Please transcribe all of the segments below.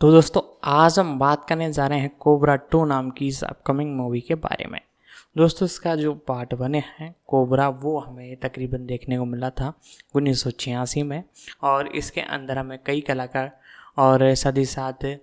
तो दोस्तों आज हम बात करने जा रहे हैं कोबरा 2 नाम की इस अपकमिंग मूवी के बारे में। दोस्तों इसका जो पार्ट बने हैं कोबरा वो हमें तकरीबन देखने को मिला था 1986 में, और इसके अंदर हमें कई कलाकार और साथ ही साथ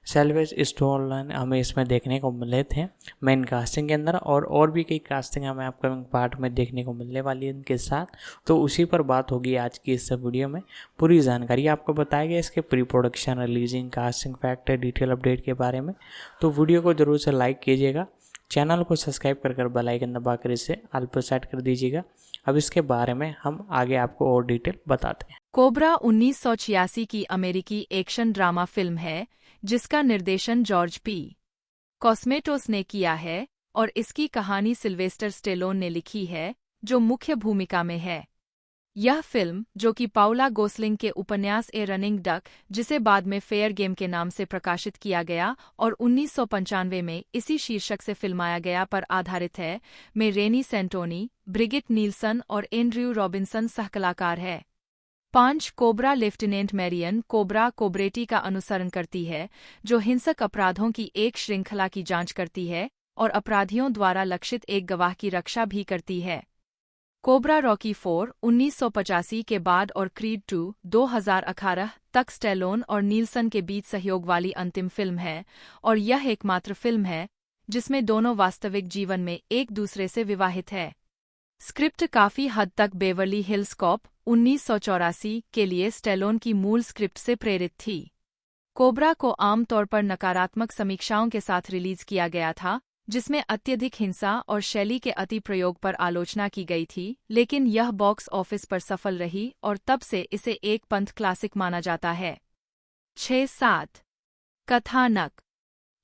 सेल्वेज स्टोलन हमें इसमें देखने को मिले थे मेन कास्टिंग के अंदर, और भी कई कास्टिंग हमें अपकमिंग पार्ट में देखने को मिलने वाली है इनके साथ। तो उसी पर बात होगी आज की इस वीडियो में। पूरी जानकारी आपको बताएगा इसके pre production, releasing, casting factor, detail update के बारे में। तो वीडियो को जरूर से लाइक कीजिएगा, चैनल को सब्सक्राइब कर बेल आइकन दबाकर इसे ऑल पर सेट कर दीजिएगा। अब इसके बारे में हम आगे आपको और डिटेल बताते हैं। कोबरा 1986 की अमेरिकी एक्शन ड्रामा फिल्म है जिसका निर्देशन जॉर्ज पी. कॉस्मेटोस ने किया है और इसकी कहानी सिल्वेस्टर स्टेलोन ने लिखी है, जो मुख्य भूमिका में है। यह फिल्म, जो कि पाउला गोसलिंग के उपन्यास ए रनिंग डक, जिसे बाद में फेयर गेम के नाम से प्रकाशित किया गया और 1995 में इसी शीर्षक से फिल्माया गया, पर आधारित है, में रेनी सेंटोनी, ब्रिगिट नील्सन और एंड्रयू रॉबिन्सन सहकलाकार है। 5 कोबरा लेफ्टिनेंट मैरियन कोबरा कोब्रेटी का अनुसरण करती है, जो हिंसक अपराधों की एक श्रृंखला की जांच करती है और अपराधियों द्वारा लक्षित एक गवाह की रक्षा भी करती है। कोबरा रॉकी 4 1985 के बाद और क्रीड 2 2018 तक स्टेलोन और नील्सन के बीच सहयोग वाली अंतिम फिल्म है, और यह एकमात्र फिल्म है जिसमें दोनों वास्तविक जीवन में एक दूसरे से विवाहित है। स्क्रिप्ट काफी हद तक बेवर्ली हिल्स कॉप 1984 के लिए स्टेलोन की मूल स्क्रिप्ट से प्रेरित थी। कोबरा को आमतौर पर नकारात्मक समीक्षाओं के साथ रिलीज किया गया था, जिसमें अत्यधिक हिंसा और शैली के अति प्रयोग पर आलोचना की गई थी, लेकिन यह बॉक्स ऑफिस पर सफल रही और तब से इसे एक पंथ क्लासिक माना जाता है। 6-7 कथानक।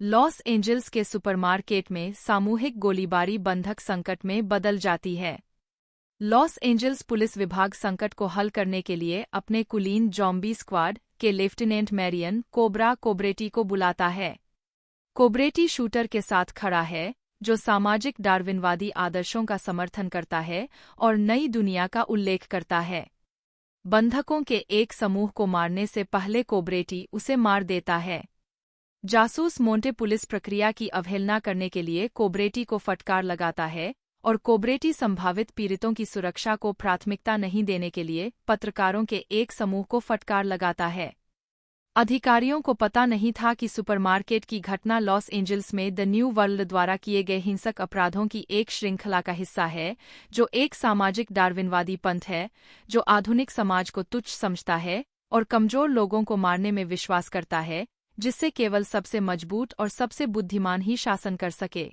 लॉस एंजल्स के सुपरमार्केट में सामूहिक गोलीबारी बंधक संकट में बदल जाती है। लॉस एंजल्स पुलिस विभाग संकट को हल करने के लिए अपने कुलीन जॉम्बी स्क्वाड के लेफ्टिनेंट मैरियन कोबरा कोब्रेटी को बुलाता है। कोब्रेटी शूटर के साथ खड़ा है, जो सामाजिक डार्विनवादी आदर्शों का समर्थन करता है और नई दुनिया का उल्लेख करता है। बंधकों के एक समूह को मारने से पहले कोब्रेटी उसे मार देता है। जासूस मोंटे पुलिस प्रक्रिया की अवहेलना करने के लिए कोब्रेटी को फटकार लगाता है, और कोब्रेटी संभावित पीड़ितों की सुरक्षा को प्राथमिकता नहीं देने के लिए पत्रकारों के एक समूह को फटकार लगाता है। अधिकारियों को पता नहीं था कि सुपरमार्केट की घटना लॉस एंजल्स में द न्यू वर्ल्ड द्वारा किए गए हिंसक अपराधों की एक श्रृंखला का हिस्सा है, जो एक सामाजिक डार्विनवादी पंथ है, जो आधुनिक समाज को तुच्छ समझता है और कमजोर लोगों को मारने में विश्वास करता है, जिससे केवल सबसे मजबूत और सबसे बुद्धिमान ही शासन कर सके।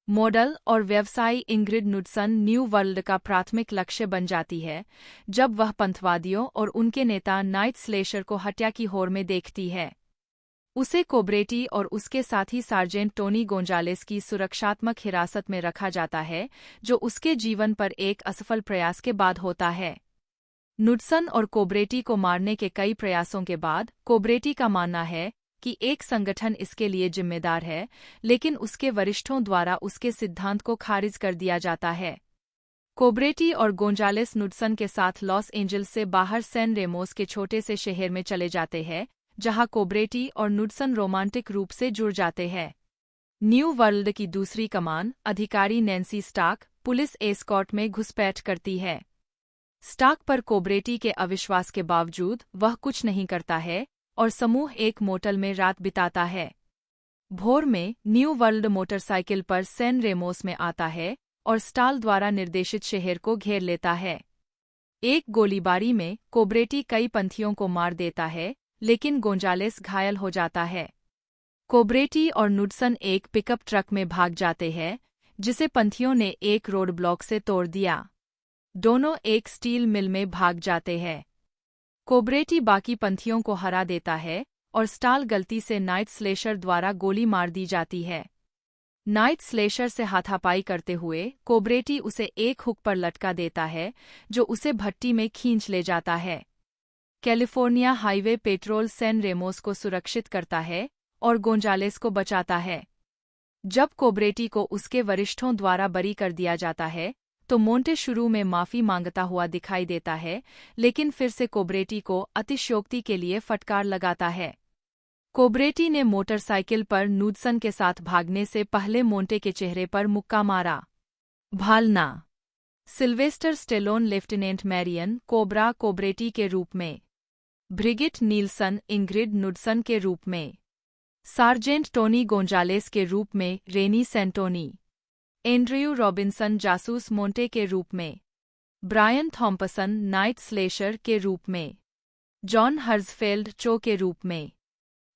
मॉडल और व्यवसायी इंग्रिड नुडसन न्यू वर्ल्ड का प्राथमिक लक्ष्य बन जाती है, जब वह पंथवादियों और उनके नेता नाइट स्लेशर को हत्या की होड़ में देखती है। उसे कोब्रेटी और उसके साथी सार्जेंट टोनी गोंजालेस की सुरक्षात्मक हिरासत में रखा जाता है, जो उसके जीवन पर एक असफल प्रयास के बाद होता है। नुडसन और कोब्रेटी को मारने के कई प्रयासों के बाद कोब्रेटी का मानना है कि एक संगठन इसके लिए जिम्मेदार है, लेकिन उसके वरिष्ठों द्वारा उसके सिद्धांत को खारिज कर दिया जाता है। कोब्रेटी और गोंजालेस नुडसन के साथ लॉस एंजल्स से बाहर सैन रेमोस के छोटे से शहर में चले जाते हैं, जहां कोब्रेटी और नुडसन रोमांटिक रूप से जुड़ जाते हैं। न्यू वर्ल्ड की दूसरी कमान अधिकारी नैन्सी स्टार्क पुलिस एस्कॉर्ट में घुसपैठ करती है। स्टार्क पर कोब्रेटी के अविश्वास के बावजूद वह कुछ नहीं करता है और समूह एक मोटल में रात बिताता है। भोर में न्यू वर्ल्ड मोटरसाइकिल पर सैन रेमोस में आता है और स्टाल द्वारा निर्देशित शहर को घेर लेता है। एक गोलीबारी में कोब्रेटी कई पंथियों को मार देता है, लेकिन गोंजालेस घायल हो जाता है। कोब्रेटी और नुडसन एक पिकअप ट्रक में भाग जाते हैं, जिसे पंथियों ने एक रोड ब्लॉक से तोड़ दिया। दोनों एक स्टील मिल में भाग जाते हैं। कोब्रेटी बाकी पंथियों को हरा देता है और स्टाल गलती से नाइट स्लेशर द्वारा गोली मार दी जाती है। नाइट स्लेशर से हाथापाई करते हुए कोब्रेटी उसे एक हुक पर लटका देता है, जो उसे भट्टी में खींच ले जाता है। California highway patrol San Ramos को सुरक्षित करता है और गोंजालेस को बचाता है। जब कोब्रेटी को उसके वरिष्ठों द्वारा बरी कर दिया जाता है, तो मोंटे शुरू में माफी मांगता हुआ दिखाई देता है, लेकिन फिर से कोब्रेटी को अतिशयोक्ति के लिए फटकार लगाता है। कोब्रेटी ने मोटरसाइकिल पर नूडसन के साथ भागने से पहले मोंटे के चेहरे पर मुक्का मारा। भालना। Sylvester Stallone lieutenant Marion Cobra Cobretti के रूप में, ब्रिगिट नील्सन इंग्रिड नूडसन के रूप में, सार्जेंट टोनी गोंजालेस के रूप में रेनी सेंटोनी, एंड्रयू रॉबिन्सन जासूस मोंटे के रूप में, ब्रायन थॉम्पसन नाइट स्लेशर के रूप में, जॉन हर्जफेल्ड चो के रूप में,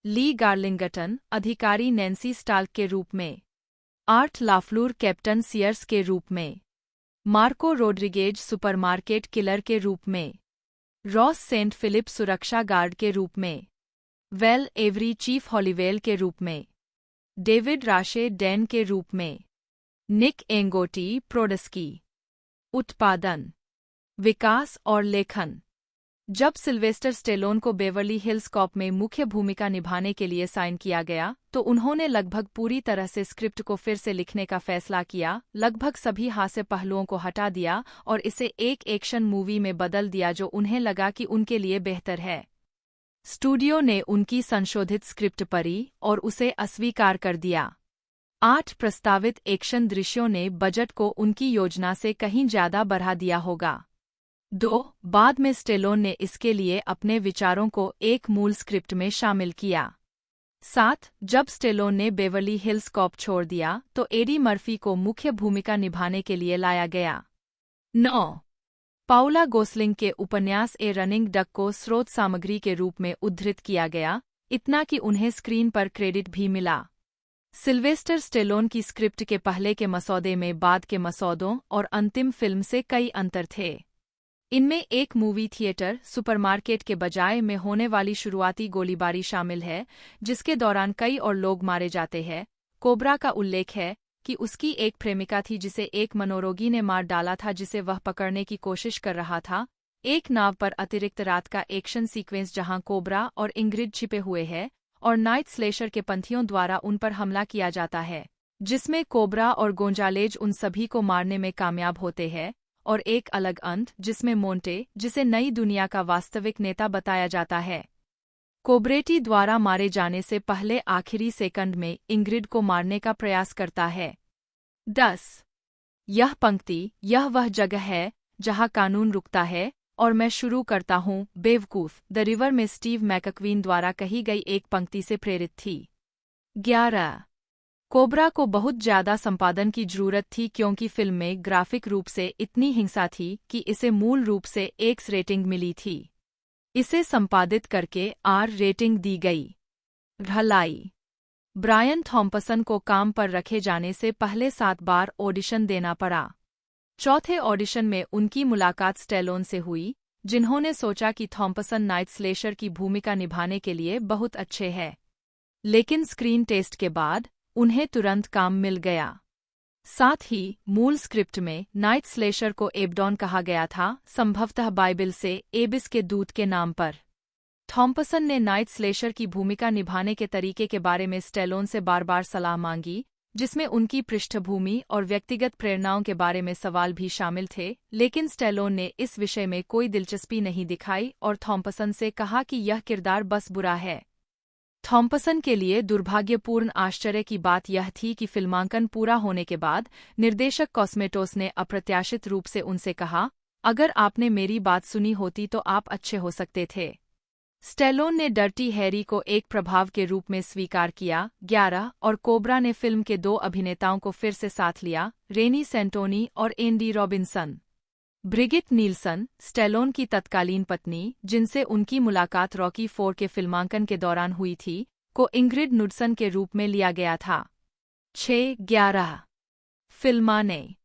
ली गार्लिंगटन अधिकारी नैन्सी स्टाल्क के रूप में, आर्ट लाफ्लूर कैप्टन सियर्स के रूप में, मार्को रोड्रिगेज सुपरमार्केट किलर के रूप में, रॉस सेंट फिलिप सुरक्षा गार्ड के रूप में, वेल एवरी चीफ हॉलीवेल के रूप में, डेविड राशे डैन के रूप में, निक एंगोटी प्रोडस्की। उत्पादन, विकास और लेखन। जब सिल्वेस्टर स्टेलोन को बेवर्ली हिल्स कॉप में मुख्य भूमिका निभाने के लिए साइन किया गया तो उन्होंने लगभग पूरी तरह से स्क्रिप्ट को फिर से लिखने का फैसला किया, लगभग सभी हास्य पहलुओं को हटा दिया और इसे एक एक्शन मूवी में बदल दिया जो उन्हें लगा कि उनके लिए बेहतर है। स्टूडियो ने उनकी संशोधित स्क्रिप्ट पढ़ी और उसे अस्वीकार कर दिया। 8 प्रस्तावित एक्शन दृश्यों ने बजट को उनकी योजना से कहीं ज्यादा बढ़ा दिया होगा। 2 बाद में स्टेलोन ने इसके लिए अपने विचारों को एक मूल स्क्रिप्ट में शामिल किया। 7 जब स्टेलोन ने बेवर्ली हिल्स कॉप छोड़ दिया तो एडी मर्फी को मुख्य भूमिका निभाने के लिए लाया गया। 9 पाउला गोसलिंग के उपन्यास ए रनिंग डक को स्रोत सामग्री के रूप में उद्धृत किया गया, इतना कि उन्हें स्क्रीन पर क्रेडिट भी मिला। सिल्वेस्टर स्टेलोन की स्क्रिप्ट के पहले के मसौदे में बाद के मसौदों और अंतिम फिल्म से कई अंतर थे। इनमें एक मूवी थिएटर सुपरमार्केट के बजाय में होने वाली शुरुआती गोलीबारी शामिल है, जिसके दौरान कई और लोग मारे जाते हैं। कोबरा का उल्लेख है कि उसकी एक प्रेमिका थी जिसे एक मनोरोगी ने मार डाला था जिसे वह पकड़ने की कोशिश कर रहा था। एक नाव पर अतिरिक्त रात का एक्शन सीक्वेंस जहां कोबरा और इंग्रिड छिपे हुए हैं और नाइट स्लेशर के पंथियों द्वारा उन पर हमला किया जाता है, जिसमें कोबरा और गोंजालेज उन सभी को मारने में कामयाब होते हैं, और एक अलग अंत जिसमें मोंटे, जिसे नई दुनिया का वास्तविक नेता बताया जाता है, कोब्रेटी द्वारा मारे जाने से पहले आखिरी सेकंड में इंग्रिड को मारने का प्रयास करता है। 10 यह पंक्ति, यह वह जगह है जहां कानून रुकता है और मैं शुरू करता हूँ, बेवकूफ द रिवर में स्टीव मैकक्वीन द्वारा कही गई एक पंक्ति से प्रेरित थी। 11 कोबरा को बहुत ज्यादा संपादन की जरूरत थी क्योंकि फिल्म में ग्राफिक रूप से इतनी हिंसा थी कि इसे मूल रूप से X रेटिंग मिली थी। इसे संपादित करके R रेटिंग दी गई। भलाई, ब्रायन थॉम्पसन को काम पर रखे जाने से पहले 7 बार ऑडिशन देना पड़ा। चौथे ऑडिशन में उनकी मुलाकात स्टेलोन से हुई, जिन्होंने सोचा कि थॉम्पसन नाइट स्लेशर की भूमिका निभाने के लिए बहुत अच्छे हैं। लेकिन स्क्रीन टेस्ट के बाद उन्हें तुरंत काम मिल गया। साथ ही मूल स्क्रिप्ट में नाइट स्लेशर को एबडॉन कहा गया था, संभवतः बाइबिल से एबिस के दूत के नाम पर। थॉम्पसन ने नाइट स्लेशर की भूमिका निभाने के तरीके के बारे में स्टेलोन से बार बार सलाह मांगी, जिसमें उनकी पृष्ठभूमि और व्यक्तिगत प्रेरणाओं के बारे में सवाल भी शामिल थे, लेकिन स्टेलोन ने इस विषय में कोई दिलचस्पी नहीं दिखाई और थॉम्पसन से कहा कि यह किरदार बस बुरा है। थॉम्पसन के लिए दुर्भाग्यपूर्ण आश्चर्य की बात यह थी कि फिल्मांकन पूरा होने के बाद निर्देशक कॉस्मेटोस ने अप्रत्याशित रूप से उनसे कहा, अगर आपने मेरी बात सुनी होती तो आप अच्छे हो सकते थे। स्टेलोन ने डर्टी हैरी को एक प्रभाव के रूप में स्वीकार किया। 11 और कोबरा ने फिल्म के 2 अभिनेताओं को फिर से साथ लिया, रेनी सेंटोनी और Andy Robinson. Brigitte Nielsen, Stallone की तत्कालीन पत्नी, जिनसे उनकी मुलाकात रॉकी 4 के फिल्मांकन के दौरान हुई थी, को इंग्रिड नूडसन के रूप में लिया गया था। 6-11 फिल्माने,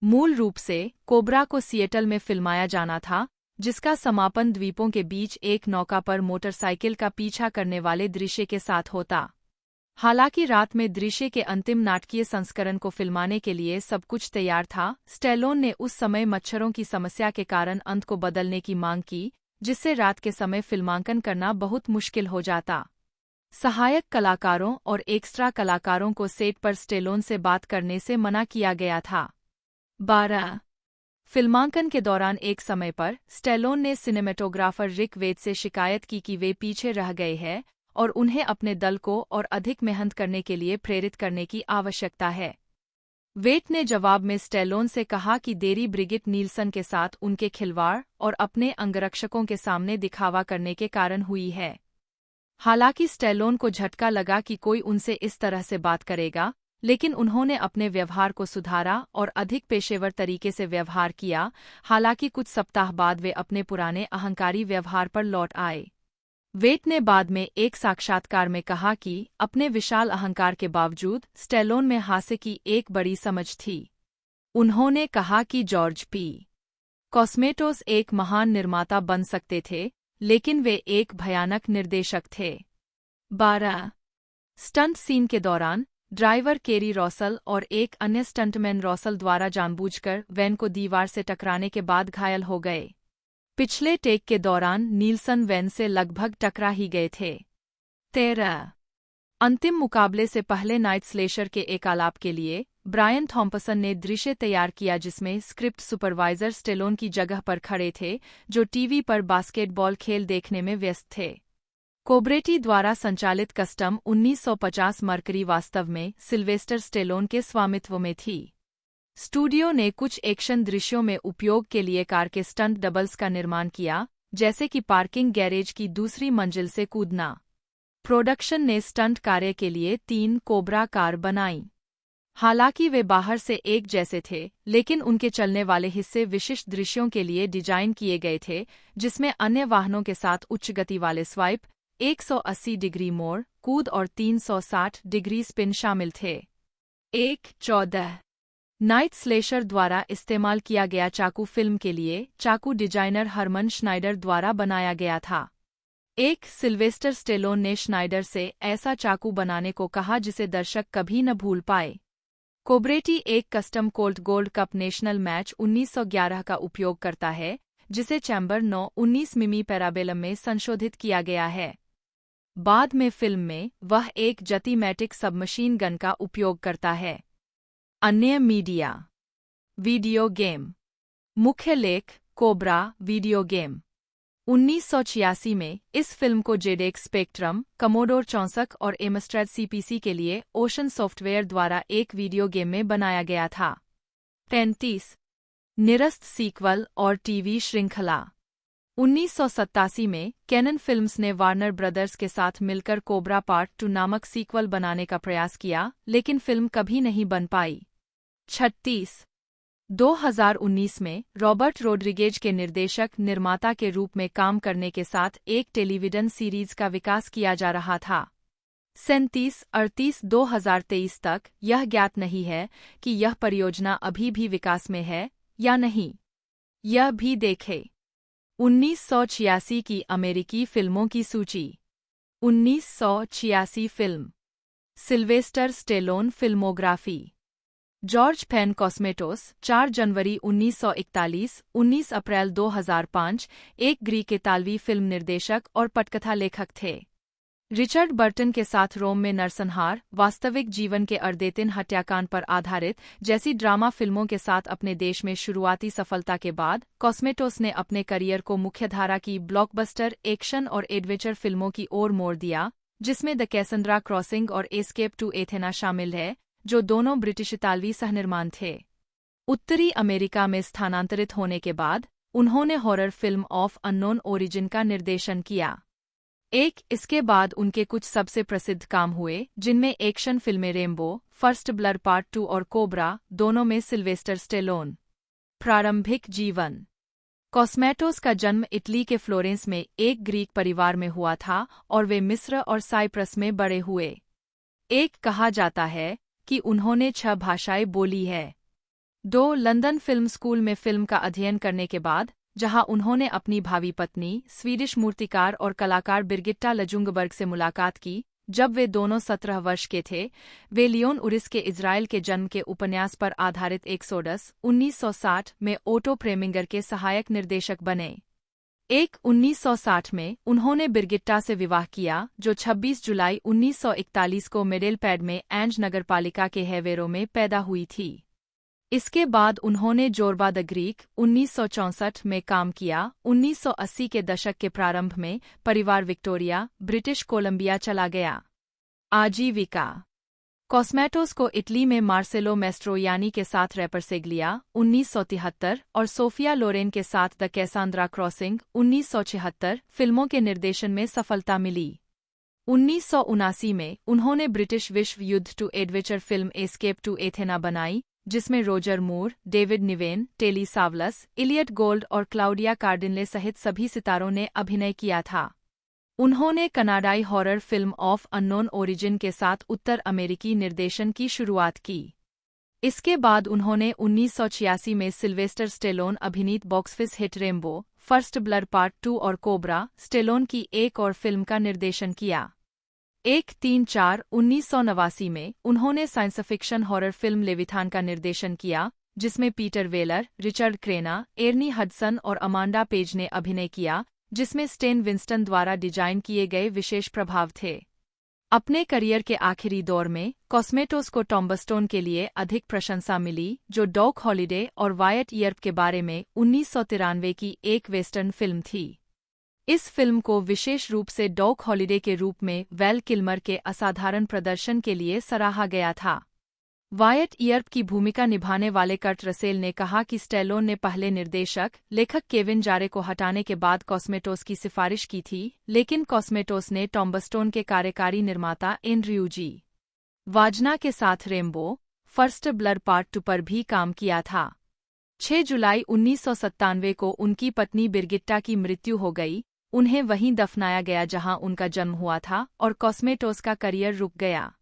मूल रूप से कोबरा को सिएटल में फिल्माया जाना था, जिसका समापन द्वीपों के बीच एक नौका पर मोटरसाइकिल का पीछा करने वाले दृश्य के साथ होता। हालांकि रात में दृश्य के अंतिम नाटकीय संस्करण को फिल्माने के लिए सब कुछ तैयार था, स्टेलोन ने उस समय मच्छरों की समस्या के कारण अंत को बदलने की मांग की, जिससे रात के समय फिल्मांकन करना बहुत मुश्किल हो जाता। सहायक कलाकारों और एक्स्ट्रा कलाकारों को सेट पर स्टेलोन से बात करने से मना किया गया था। 12 फिल्मांकन के दौरान एक समय पर स्टेलोन ने सिनेमेटोग्राफर रिक वेद से शिकायत की कि वे पीछे रह गए हैं और उन्हें अपने दल को और अधिक मेहनत करने के लिए प्रेरित करने की आवश्यकता है। वेट ने जवाब में स्टेलोन से कहा कि देरी ब्रिगिट नील्सन के साथ उनके खिलवाड़ और अपने अंगरक्षकों के सामने दिखावा करने के कारण हुई है। हालांकि स्टेलोन को झटका लगा कि कोई उनसे इस तरह से बात करेगा, लेकिन उन्होंने अपने व्यवहार को सुधारा और अधिक पेशेवर तरीके से व्यवहार किया। हालांकि कुछ सप्ताह बाद वे अपने पुराने अहंकारी व्यवहार पर लौट आए। वेट ने बाद में एक साक्षात्कार में कहा कि अपने विशाल अहंकार के बावजूद स्टेलोन में हास्य की एक बड़ी समझ थी। उन्होंने कहा कि जॉर्ज पी. कॉस्मेटोस एक महान निर्माता बन सकते थे, लेकिन वे एक भयानक निर्देशक थे। 12. स्टंट सीन के दौरान ड्राइवर केरी रॉसल और एक अन्य स्टंटमैन रॉसल द्वारा जानबूझकर वैन को दीवार से टकराने के बाद घायल हो गए। पिछले टेक के दौरान नील्सन वैन से लगभग टकरा ही गए थे। 13. अंतिम मुकाबले से पहले नाइट स्लेशर के एक आलाप के लिए ब्रायन थॉम्पसन ने दृश्य तैयार किया जिसमें स्क्रिप्ट सुपरवाइजर स्टेलोन की जगह पर खड़े थे, जो टीवी पर बास्केटबॉल खेल देखने में व्यस्त थे। कोब्रेटी द्वारा संचालित कस्टम 1950 मर्करी वास्तव में सिल्वेस्टर स्टेलोन के स्वामित्व में थी। स्टूडियो ने कुछ एक्शन दृश्यों में उपयोग के लिए कार के स्टंट डबल्स का निर्माण किया, जैसे कि पार्किंग गैरेज की दूसरी मंजिल से कूदना। प्रोडक्शन ने स्टंट कार्य के लिए 3 कोबरा कार बनाई। हालांकि वे बाहर से एक जैसे थे, लेकिन उनके चलने वाले हिस्से विशिष्ट दृश्यों के लिए डिजाइन किए गए थे, जिसमें अन्य वाहनों के साथ उच्च गति वाले स्वाइप, 180 डिग्री मोड़, कूद और 360 डिग्री स्पिन शामिल थे। 14. नाइट स्लेशर द्वारा इस्तेमाल किया गया चाकू फिल्म के लिए चाकू डिजाइनर हरमन श्नाइडर द्वारा बनाया गया था। सिल्वेस्टर स्टेलोन ने श्नाइडर से ऐसा चाकू बनाने को कहा जिसे दर्शक कभी न भूल पाए। कोब्रेटी एक custom Colt gold cup national match 1911 का उपयोग करता है, जिसे चैम्बर 9-19 मिमी पैराबेलम में संशोधित किया गया है। बाद में फिल्म में वह एक जतिमैटिक सबमशीन गन का उपयोग करता है। अन्य मीडिया। Video game. मुख्य लेख कोबरा वीडियो गेम। 1986 में इस फिल्म को जेडेक्स स्पेक्ट्रम, कमोडोर 64 और एमस्ट्रैड सीपीसी के लिए ओशन सॉफ्टवेयर द्वारा एक वीडियो गेम में बनाया गया था। 35. निरस्त सीक्वल और टीवी श्रृंखला। 1987 में कैनन फिल्म्स ने वार्नर ब्रदर्स के साथ मिलकर कोबरा पार्ट 2 नामक सीक्वल बनाने का प्रयास किया, लेकिन फिल्म कभी नहीं बन पाई। 36. 2019 में रॉबर्ट रोड्रिगेज के निर्देशक निर्माता के रूप में काम करने के साथ एक टेलीविजन सीरीज का विकास किया जा रहा था। 37-38 2023 तक यह ज्ञात नहीं है कि यह परियोजना अभी भी विकास में है या नहीं। यह भी देखें। 1986 की अमेरिकी फिल्मों की सूची। 1986 film. Sylvester Stallone filmography. George Pan Cosmatos 4 जनवरी 1941, 19 अप्रैल 2005 एक ग्रीक इतालवी फिल्म निर्देशक और पटकथा लेखक थे। रिचर्ड बर्टन के साथ रोम में नरसंहार, वास्तविक जीवन के अर्देतिन हत्याकांड पर आधारित जैसी ड्रामा फिल्मों के साथ अपने देश में शुरुआती सफलता के बाद कॉस्मेटोस ने अपने करियर को मुख्यधारा की ब्लॉकबस्टर एक्शन और एडवेंचर फिल्मों की ओर मोड़ दिया, जिसमें द कैसेंड्रा क्रॉसिंग और एस्केप टू एथेना शामिल है, जो दोनों ब्रिटिश इतालवी सहनिर्माण थे। उत्तरी अमेरिका में स्थानांतरित होने के बाद उन्होंने horror film of unknown origin का निर्देशन किया। इसके बाद उनके कुछ सबसे प्रसिद्ध काम हुए, जिनमें एक्शन फिल्में रेम्बो, फर्स्ट ब्लड पार्ट 2 और कोबरा, दोनों में सिल्वेस्टर स्टेलोन। प्रारंभिक जीवन। कॉस्मेटोस का जन्म इटली के फ्लोरेंस में एक ग्रीक परिवार में हुआ था और वे मिस्र और साइप्रस में बड़े हुए। कहा जाता है कि उन्होंने 6 भाषाएं बोली है। 2 लंदन फिल्म स्कूल में फिल्म का अध्ययन करने के बाद, जहां उन्होंने अपनी भावी पत्नी, स्वीडिश मूर्तिकार और कलाकार बिर्गिट्टा लजुंगबर्ग से मुलाकात की, जब वे दोनों 17 वर्ष के थे। वे लियोन उरिस के इज़राइल के जन्म के उपन्यास पर आधारित एक्सोडस 1960 में ओटो प्रेमिंगर के सहायक निर्देशक बने। 1960 में उन्होंने बिर्गिट्टा से विवाह किया, जो 26 जुलाई 1941 को मिडेलपैड में एंज नगरपालिका के हेवेरो में पैदा हुई थी। इसके बाद उन्होंने जोरबा द ग्रीक 1964 में काम किया। 1980 के दशक के प्रारंभ में परिवार विक्टोरिया, ब्रिटिश कोलंबिया चला गया। आजीविका। कॉस्मेटोस को इटली में मार्सेलो मैस्ट्रोयानी के साथ रैपर सेग्लिया 1973 और सोफिया लोरेन के साथ द कैसांद्रा क्रॉसिंग 1976 फिल्मों के निर्देशन में सफलता मिली। 1979 में उन्होंने ब्रिटिश विश्व युद्ध two adventure film escape to Athena बनाई, जिसमें Roger Moore, David Niven, Telly Savalas, Elliott Gould और क्लाउडिया कार्डिनले सहित सभी सितारों ने अभिनय किया था। उन्होंने कनाडाई horror film of unknown origin के साथ उत्तर अमेरिकी निर्देशन की शुरुआत की। इसके बाद उन्होंने 1986 में सिल्वेस्टर स्टेलोन अभिनीत box hit rainbow, First Blood Part 2 और कोबरा स्टेलोन की एक और फिल्म का निर्देशन किया। 1-3-4-1989 में उन्होंने science fiction horror film Leviathan का निर्देशन किया, जिसमें Peter Weller, Richard Crenna, Ernie Hudson और अमांडा पेज ने अभिनय किया, जिसमें स्टेन विंस्टन द्वारा डिजाइन किए गए विशेष प्रभाव थे। अपने करियर के आखिरी दौर में कॉस्मेटोस को टॉम्बस्टोन के लिए अधिक प्रशंसा मिली, जो डॉग हॉलिडे और वायट ईयर्प के बारे में 1993 की एक वेस्टर्न फिल्म थी। इस फिल्म को विशेष रूप से डॉग हॉलिडे के रूप में वैल किल्मर के असाधारण प्रदर्शन के लिए सराहा गया था। वायट ईयर्प की भूमिका निभाने वाले कर्ट रसेल ने कहा कि स्टेलोन ने पहले निर्देशक, लेखक केविन जारे को हटाने के बाद कॉस्मेटोस की सिफारिश की थी, लेकिन कॉस्मेटोस ने टॉम्बस्टोन के कार्यकारी निर्माता एंड्रयू जी. वाजना के साथ रेम्बो, फर्स्ट ब्लड पार्ट 2 पर भी काम किया था। 6 जुलाई 1997 को उनकी पत्नी बिरगिट्टा की मृत्यु हो गई। उन्हें वहीं दफनाया गया जहां उनका जन्म हुआ था और कॉस्मेटोस का करियर रुक गया।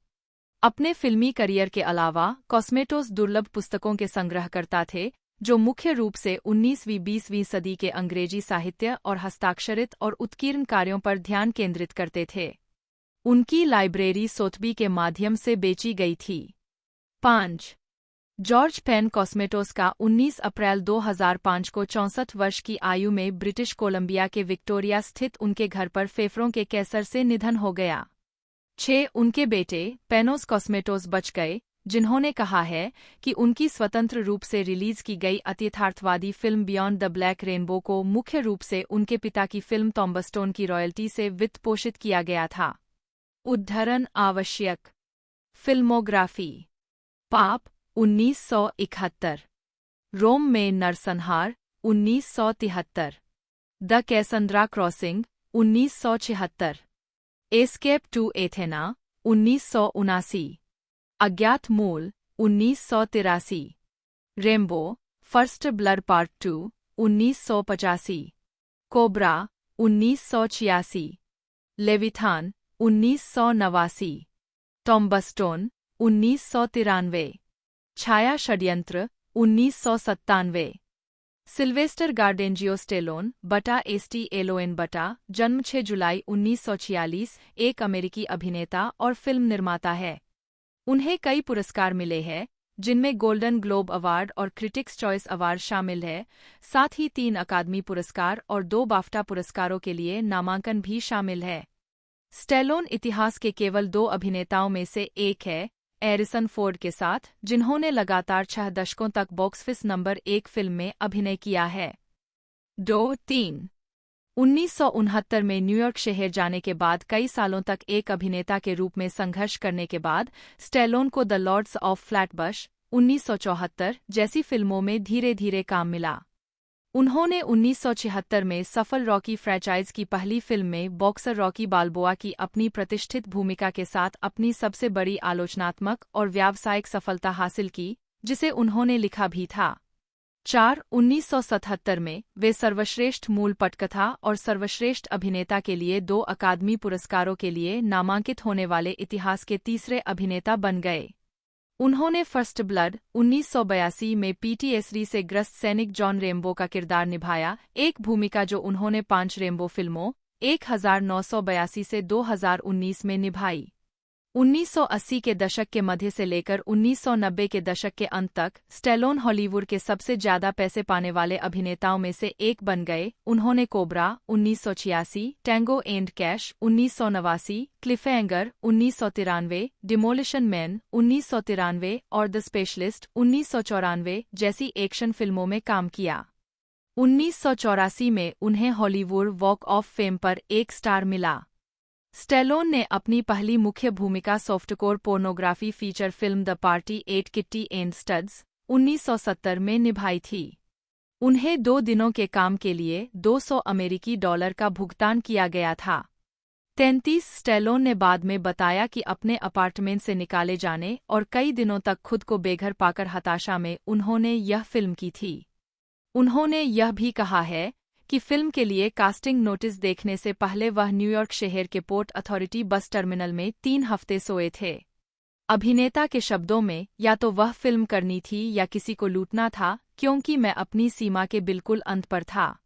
अपने फिल्मी करियर के अलावा कॉस्मेटोस दुर्लभ पुस्तकों के संग्रहकर्ता थे, जो मुख्य रूप से 19वीं-20वीं सदी के अंग्रेजी साहित्य और हस्ताक्षरित और उत्कीर्ण कार्यों पर ध्यान केंद्रित करते थे। उनकी लाइब्रेरी सोथबी के माध्यम से बेची गई थी। 5. जॉर्ज पेन कॉस्मेटोस का 19 अप्रैल 2005 को 64 वर्ष की आयु में ब्रिटिश कोलंबिया के विक्टोरिया स्थित उनके घर पर फेफड़ों के कैंसर से निधन हो गया। 6. उनके बेटे पेनोस कॉस्मेटोस बच गए, जिन्होंने कहा है कि उनकी स्वतंत्र रूप से रिलीज की गई अतियथार्थवादी film Beyond the Black Rainbow को मुख्य रूप से उनके पिता की फिल्म टॉम्बस्टोन की रॉयल्टी से वित्त पोषित किया गया था। उद्धरण आवश्यक। फिल्मोग्राफी। पाप 1971, रोम में नरसंहार 1973, The Cassandra Crossing 1976, Escape to Athena 1979, अज्ञात मूल 1983, Rambo First Blood Part 2 1985, Cobra 1986, Leviathan 1989, Tombstone 1993, छाया षड्यंत्र 1997। सिल्वेस्टर गार्डेंजियो स्टेलोन बटा एसटी एलोएन बटा जन्म 6 जुलाई 1946, एक अमेरिकी अभिनेता और फिल्म निर्माता है। उन्हें कई पुरस्कार मिले हैं, जिनमें गोल्डन ग्लोब अवार्ड और क्रिटिक्स चॉइस अवार्ड शामिल है। साथ ही 3 अकादमी पुरस्कार और 2 बाफ्टा पुरस्कारों के लिए नामांकन भी शामिल है। स्टेलोन इतिहास के केवल 2 अभिनेताओं में से एक है, हैरिसन फोर्ड के साथ, जिन्होंने लगातार 6 दशकों तक बॉक्स ऑफिस नंबर 1 फिल्म में अभिनय किया है। 2-3 1969 में न्यूयॉर्क शहर जाने के बाद कई सालों तक एक अभिनेता के रूप में संघर्ष करने के बाद स्टेलोन को द लॉर्ड्स ऑफ फ्लैटबश 1974 जैसी फिल्मों में धीरे धीरे काम मिला। उन्होंने 1976 में सफल रॉकी फ्रैंचाइज की पहली फिल्म में बॉक्सर रॉकी बाल्बोआ की अपनी प्रतिष्ठित भूमिका के साथ अपनी सबसे बड़ी आलोचनात्मक और व्यावसायिक सफलता हासिल की, जिसे उन्होंने लिखा भी था। 4. 1977 में वे सर्वश्रेष्ठ मूल पटकथा और सर्वश्रेष्ठ अभिनेता के लिए 2 अकादमी पुरस्कारों के लिए नामांकित होने वाले इतिहास के तीसरे अभिनेता बन गए। उन्होंने फर्स्ट ब्लड 1982 में पीटीएसडी से ग्रस्त सैनिक जॉन रेम्बो का किरदार निभाया, एक भूमिका जो उन्होंने 5 रेम्बो फिल्मों 1982 से 2019 में निभाई। 1980 के दशक के मध्य से लेकर 1990 के दशक के अंत तक स्टैलोन हॉलीवुड के सबसे ज्यादा पैसे पाने वाले अभिनेताओं में से एक बन गए। उन्होंने cobra 1986, tango and cash 1989, क्लिफहैंगर 1993, demolition man 1993 और द स्पेशलिस्ट 1994 जैसी एक्शन फिल्मों में काम किया। 1984 में उन्हें हॉलीवुड वॉक ऑफ फेम पर एक स्टार मिला। स्टैलोन ने अपनी पहली मुख्य भूमिका softcore pornography feature film The Party at Kitty and Studs 1970 में निभाई थी। उन्हें 2 दिनों के काम के लिए $200 का भुगतान किया गया था। 33 स्टैलोन ने बाद में बताया कि अपने अपार्टमेंट से निकाले जाने और कई दिनों तक खुद को बेघर पाकर हताशा में उन्होंने यह फिल्म की थी। उन्होंने यह भी कहा है कि फिल्म के लिए कास्टिंग नोटिस देखने से पहले वह न्यूयॉर्क शहर के पोर्ट अथॉरिटी बस टर्मिनल में 3 हफ्ते सोए थे। अभिनेता के शब्दों में, या तो वह फिल्म करनी थी या किसी को लूटना था, क्योंकि मैं अपनी सीमा के बिल्कुल अंत पर था।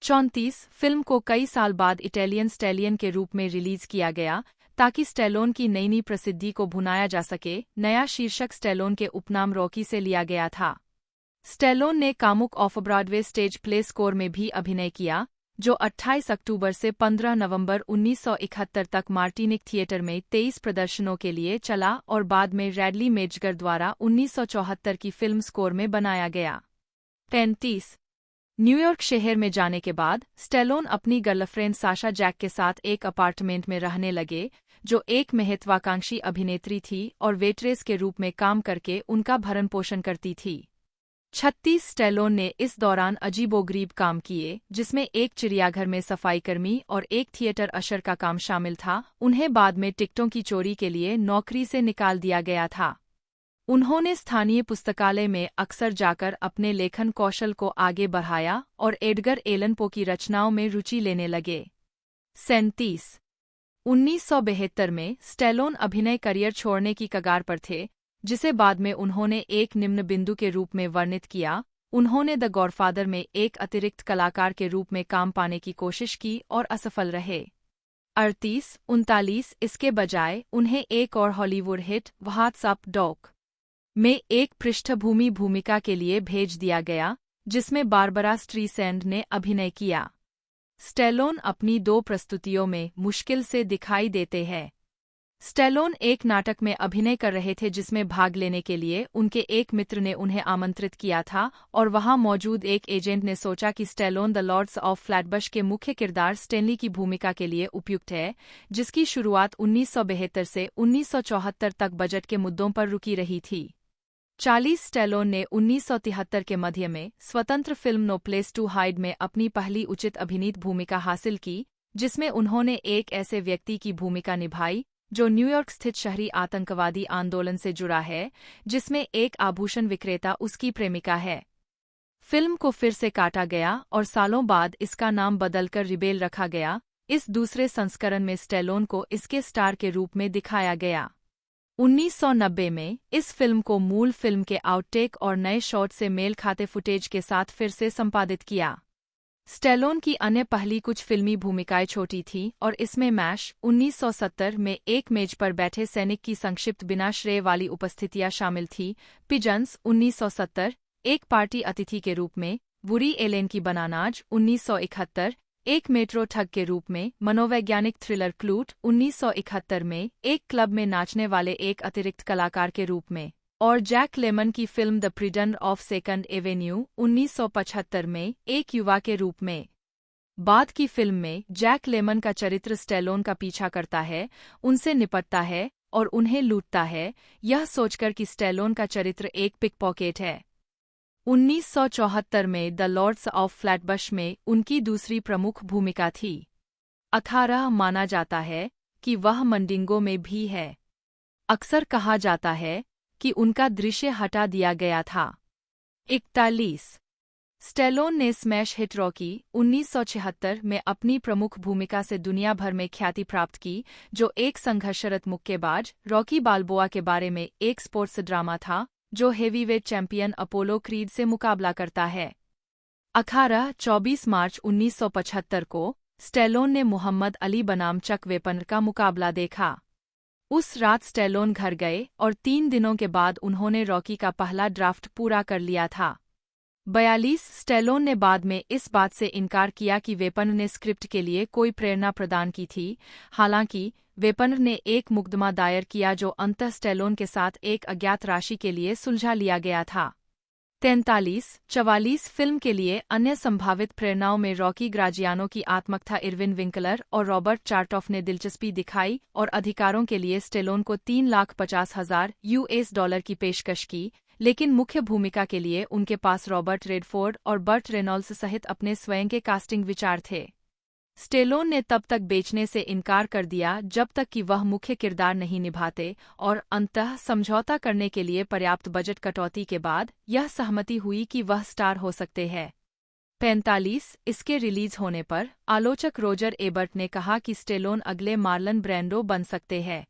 34 फिल्म को कई साल बाद इटालियन स्टैलियन के रूप में रिलीज किया गया ताकि स्टैलोन की नई प्रसिद्धि को भुनाया जा सके। नया शीर्षक स्टैलोन के उपनाम रॉकी से लिया गया था। स्टैलोन ने कामुक of Broadway stage play score में भी अभिनय किया, जो 28 अक्टूबर से 15 नवंबर 1971 तक मार्टिनिक थिएटर में 23 प्रदर्शनों के लिए चला और बाद में रैडली मेजगर द्वारा 1974 की फिल्म स्कोर में बनाया गया। 35 न्यूयॉर्क शहर में जाने के बाद स्टैलोन अपनी गर्लफ्रेंड साशा जैक के साथ एक अपार्टमेंट में रहने लगे, जो एक महत्वाकांक्षी अभिनेत्री थी और वेट्रेस के रूप में काम करके उनका भरण पोषण करती थी। 36 स्टैलोन ने इस दौरान अजीबोगरीब काम किए, जिसमें एक चिड़ियाघर में सफाईकर्मी और एक थिएटर अशर का काम शामिल था। उन्हें बाद में टिकटों की चोरी के लिए नौकरी से निकाल दिया गया था। उन्होंने स्थानीय पुस्तकालय में अक्सर जाकर अपने लेखन कौशल को आगे बढ़ाया और एडगर एलन पो की रचनाओं में रुचि लेने लगे। 37 1972 में स्टैलोन अभिनय करियर छोड़ने की कगार पर थे, जिसे बाद में उन्होंने एक निम्न बिंदु के रूप में वर्णित किया। उन्होंने द गॉडफादर में एक अतिरिक्त कलाकार के रूप में काम पाने की कोशिश की और असफल रहे। 38-39 इसके बजाय उन्हें एक और Hollywood hit what's up doc में एक पृष्ठभूमि भूमिका के लिए भेज दिया गया, जिसमें बारबरा स्ट्रीसैंड ने अभिनय किया। स्टैलोन अपनी 2 प्रस्तुतियों में मुश्किल से दिखाई देते हैं। स्टैलोन एक नाटक में अभिनय कर रहे थे जिसमें भाग लेने के लिए उनके एक मित्र ने उन्हें आमंत्रित किया था और वहां मौजूद एक एजेंट ने सोचा कि स्टैलोन द लॉर्ड्स ऑफ फ्लैटबश के मुख्य किरदार स्टेनली की भूमिका के लिए उपयुक्त है, जिसकी शुरुआत 1972 से 1974 तक बजट के मुद्दों पर रुकी रही थी। 40 स्टैलोन ने 1973 के मध्य में स्वतंत्र film no place to hide में अपनी पहली उचित अभिनीत भूमिका हासिल की, जिसमें उन्होंने एक ऐसे व्यक्ति की भूमिका निभाई जो न्यूयॉर्क स्थित शहरी आतंकवादी आंदोलन से जुड़ा है, जिसमें एक आभूषण विक्रेता उसकी प्रेमिका है। फिल्म को फिर से काटा गया और सालों बाद इसका नाम बदलकर रिबेल रखा गया। इस दूसरे संस्करण में स्टैलोन को इसके स्टार के रूप में दिखाया गया। 1990 में इस फिल्म को मूल फिल्म के आउटटेक और नए शॉट से मेल खाते फुटेज के साथ फिर से संपादित किया। स्टैलोन की अन्य पहली कुछ फिल्मी भूमिकाएं छोटी थीं और इसमें मैश 1970 में एक मेज पर बैठे सैनिक की संक्षिप्त बिना श्रेय वाली उपस्थितियां शामिल थीं, पिजन्स 1970, एक पार्टी अतिथि के रूप में, वुडी एलेन की बनानाज 1971, एक मेट्रो ठग के रूप में, मनोवैज्ञानिक थ्रिलर क्लूट 1971 में, एक क्लब में नाचने वाले एक अतिरिक्त कलाकार के रूप में, और जैक लेमन की film the prison of second Avenue 1975 में एक युवा के रूप में। बाद की फिल्म में जैक लेमन का चरित्र स्टैलोन का पीछा करता है, उनसे निपटता है और उन्हें लूटता है, यह सोचकर कि स्टैलोन का चरित्र एक पिकपॉकेट है। 1974 में द लॉर्ड्स ऑफ फ्लैटबश में उनकी दूसरी प्रमुख भूमिका थी। 18 माना जाता है कि वह मंडिंगो में भी है। अक्सर कहा जाता है कि उनका दृश्य हटा दिया गया था। 41 स्टैलोन ने स्मैश हिट रॉकी 1976 में अपनी प्रमुख भूमिका से दुनिया भर में ख्याति प्राप्त की, जो एक संघर्षरत मुक्केबाज रॉकी बाल्बोआ के बारे में एक स्पोर्ट्स ड्रामा था जो हेवीवेट चैंपियन अपोलो क्रीड से मुकाबला करता है। 24 मार्च 1975 को स्टैलोन ने मोहम्मद अली बनाम चक वेपनर का मुकाबला देखा। उस रात स्टेलोन घर गए और 3 दिनों के बाद उन्होंने रॉकी का पहला ड्राफ्ट पूरा कर लिया था। 42 स्टेलोन ने बाद में इस बात से इनकार किया कि वेपन ने स्क्रिप्ट के लिए कोई प्रेरणा प्रदान की थी। हालांकि वेपन ने एक मुकदमा दायर किया जो अंततः स्टेलोन के साथ एक अज्ञात राशि के लिए सुलझा लिया गया था। 43-44 फिल्म के लिए अन्य संभावित प्रेरणाओं में रॉकी ग्राजियानो की आत्मकथा इरविन विंकलर और रॉबर्ट चार्टॉफ ने दिलचस्पी दिखाई और अधिकारों के लिए स्टेलोन को $350,000 की पेशकश की, लेकिन मुख्य भूमिका के लिए उनके पास रॉबर्ट रेडफोर्ड और बर्ट रेनॉल्ड्स सहित अपने स्वयं के कास्टिंग विचार थे। स्टेलोन ने तब तक बेचने से इनकार कर दिया जब तक कि वह मुख्य किरदार नहीं निभाते और अंततः समझौता करने के लिए पर्याप्त बजट कटौती के बाद यह सहमति हुई कि वह स्टार हो सकते हैं। 45 इसके रिलीज होने पर आलोचक रोजर एबर्ट ने कहा कि स्टेलोन अगले मार्लन ब्रैंडो बन सकते हैं।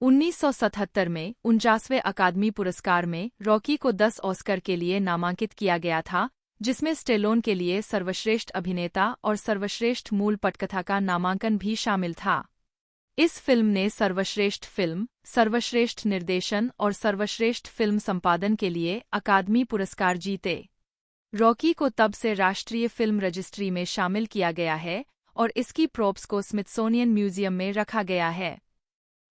1977 में 49वें अकादमी पुरस्कार में रॉकी को 10 ऑस्कर के लिए नामांकित किया गया था, जिसमें स्टेलोन के लिए सर्वश्रेष्ठ अभिनेता और सर्वश्रेष्ठ मूल पटकथा का नामांकन भी शामिल था। इस फिल्म ने सर्वश्रेष्ठ फिल्म, सर्वश्रेष्ठ निर्देशन और सर्वश्रेष्ठ फिल्म संपादन के लिए अकादमी पुरस्कार जीते। रॉकी को तब से राष्ट्रीय फिल्म रजिस्ट्री में शामिल किया गया है और इसकी प्रोप्स को स्मिथसोनियन म्यूजियम में रखा गया है।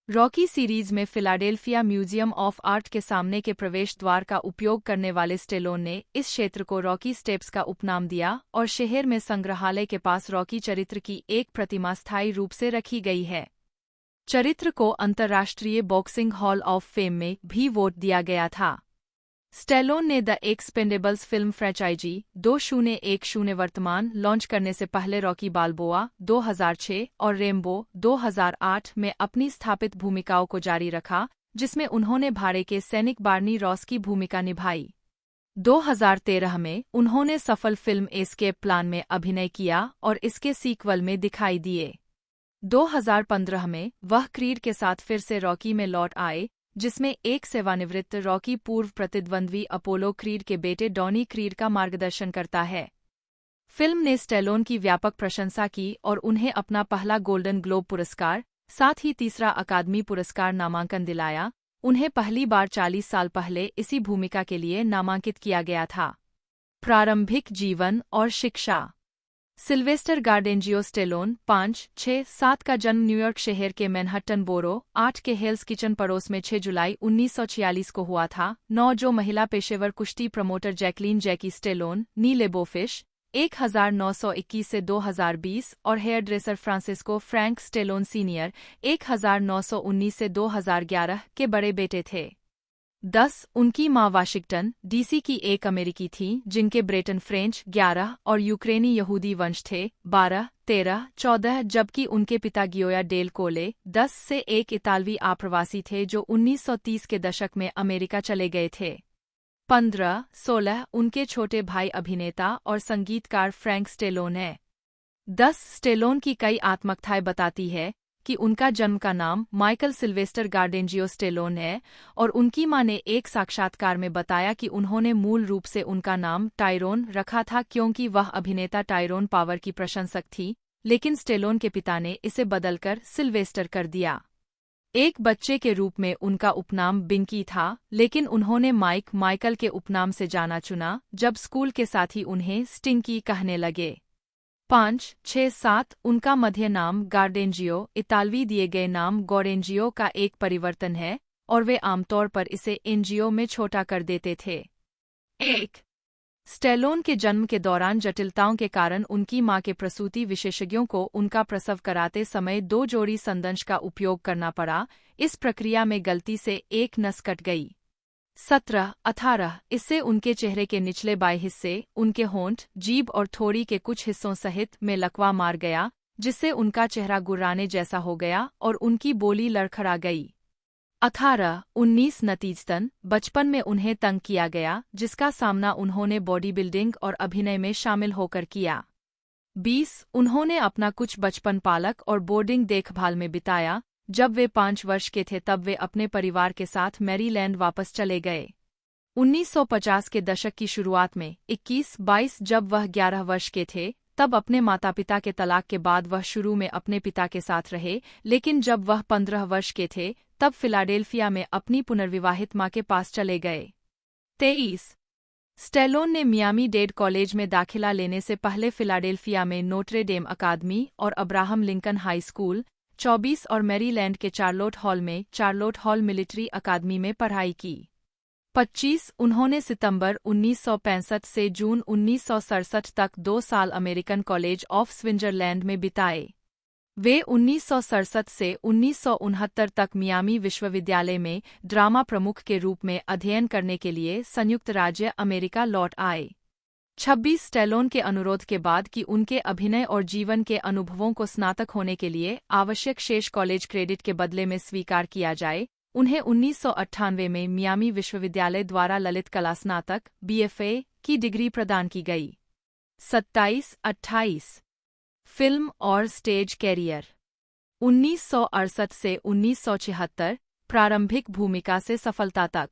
रॉकी सीरीज में फिलाडेल्फिया म्यूजियम ऑफ आर्ट के सामने के प्रवेश द्वार का उपयोग करने वाले स्टेलोन ने इस क्षेत्र को रॉकी स्टेप्स का उपनाम दिया और शहर में संग्रहालय के पास रॉकी चरित्र की एक प्रतिमा स्थायी रूप से रखी गई है। चरित्र को अंतर्राष्ट्रीय बॉक्सिंग हॉल ऑफ फेम में भी वोट दिया गया था। स्टेलोन ने द एक्सपेंडेबल्स फिल्म फ्रेंचाइजी 2010 वर्तमान लॉन्च करने से पहले रॉकी बाल्बोआ 2006 और रेम्बो 2008 में अपनी स्थापित भूमिकाओं को जारी रखा, जिसमें उन्होंने भाड़े के सैनिक बार्नी रॉस की भूमिका निभाई। 2013 में उन्होंने सफल फिल्म एस्केप प्लान में अभिनय किया और इसके सीक्वल में दिखाई दिए। 2015 में वह क्रीड के साथ फिर से रॉकी में लौट आए, जिसमें एक सेवानिवृत्त रॉकी पूर्व प्रतिद्वंद्वी अपोलो क्रीड के बेटे डॉनी क्रीड का मार्गदर्शन करता है। फिल्म ने स्टेलोन की व्यापक प्रशंसा की और उन्हें अपना पहला गोल्डन ग्लोब पुरस्कार, साथ ही तीसरा अकादमी पुरस्कार नामांकन दिलाया। उन्हें पहली बार 40 साल पहले इसी भूमिका के लिए नामांकित किया गया था। प्रारंभिक जीवन और शिक्षा। सिल्वेस्टर गार्डेंजियो स्टेलोन 5-6-7 का जन्म न्यूयॉर्क शहर के मैनहट्टन बोरो 8 के हेल्स किचन पड़ोस में 6 जुलाई 1946 को हुआ था। 9 जो महिला पेशेवर कुश्ती promoter Jacqueline Jackie Stallone née Labofish 1921 से 2020 और hairdresser Francisco Frank Stallone senior 1919 से 2011 के बड़े बेटे थे। 10 उनकी मां वाशिंगटन डीसी की एक अमेरिकी थी जिनके ब्रेटन फ्रेंच 11 और यूक्रेनी यहूदी वंश थे 12, 13, 14, जबकि उनके पिता गियोया डेल कोले 10 से एक इतालवी आप्रवासी थे जो 1930 के दशक में अमेरिका चले गए थे। 15, 16 उनके छोटे भाई अभिनेता और संगीतकार फ्रैंक स्टेलोन है। 10 स्टेलोन की कई आत्मकथाएं बताती है कि उनका जन्म का नाम माइकल सिल्वेस्टर गार्डेंजियो स्टेलोन है और उनकी मां ने एक साक्षात्कार में बताया कि उन्होंने मूल रूप से उनका नाम टायरोन रखा था क्योंकि वह अभिनेता टायरोन पावर की प्रशंसक थी, लेकिन स्टेलोन के पिता ने इसे बदलकर सिल्वेस्टर कर दिया। एक बच्चे के रूप में उनका उपनाम बिंकी था, लेकिन उन्होंने माइकल के उपनाम से जाना चुना जब स्कूल के साथी उन्हें स्टिंकी कहने लगे। 5, 6, 7 उनका मध्य नाम गार्डेंजियो इतालवी दिए गए नाम गौरेंजियो का एक परिवर्तन है और वे आमतौर पर इसे एनजीओ में छोटा कर देते थे। 1 स्टेलोन के जन्म के दौरान जटिलताओं के कारण उनकी मां के प्रसूति विशेषज्ञों को उनका प्रसव कराते समय 2 जोड़ी संदंश का उपयोग करना पड़ा। इस प्रक्रिया में गलती से एक नस कट गई। 17, 18 इससे उनके चेहरे के निचले बाएं हिस्से, उनके होंठ, जीभ और थोड़ी के कुछ हिस्सों सहित में लकवा मार गया, जिससे उनका चेहरा गुर्राने जैसा हो गया और उनकी बोली लड़खड़ा गई। 18, 19 नतीजतन बचपन में उन्हें तंग किया गया, जिसका सामना उन्होंने बॉडी बिल्डिंग और अभिनय में शामिल होकर किया। 20 उन्होंने अपना कुछ बचपन पालक और बोर्डिंग देखभाल में बिताया। जब वे 5 वर्ष के थे तब वे अपने परिवार के साथ मैरीलैंड वापस चले गए। 1950 के दशक की शुरुआत में 21-22 जब वह 11 वर्ष के थे तब अपने माता पिता के तलाक के बाद वह शुरू में अपने पिता के साथ रहे, लेकिन जब वह 15 वर्ष के थे तब फिलाडेल्फिया में अपनी पुनर्विवाहित मां के पास चले गए। 23 स्टेलोन ने मियामी डेड कॉलेज में दाखिला लेने से पहले फिलाडेल्फिया में नोट्रे डेम अकादमी और अब्राहम लिंकन हाई स्कूल 24 और मैरीलैंड के चार्लोट हॉल मिलिट्री अकादमी में पढ़ाई की। 25 उन्होंने सितंबर 1965 से जून 1967 तक 2 साल अमेरिकन कॉलेज ऑफ स्विट्जरलैंड में बिताए। वे 1967 से 1969 तक मियामी विश्वविद्यालय में ड्रामा प्रमुख के रूप में अध्ययन करने के लिए संयुक्त राज्य अमेरिका लौट आए। 26 स्टेलोन के अनुरोध के बाद कि उनके अभिनय और जीवन के अनुभवों को स्नातक होने के लिए आवश्यक शेष कॉलेज क्रेडिट के बदले में स्वीकार किया जाए, उन्हें 1998 में मियामी विश्वविद्यालय द्वारा ललित कला स्नातक BFA की डिग्री प्रदान की गई। 27-28 फिल्म और स्टेज कैरियर 1968 से 1976 प्रारंभिक भूमिका से सफलता तक।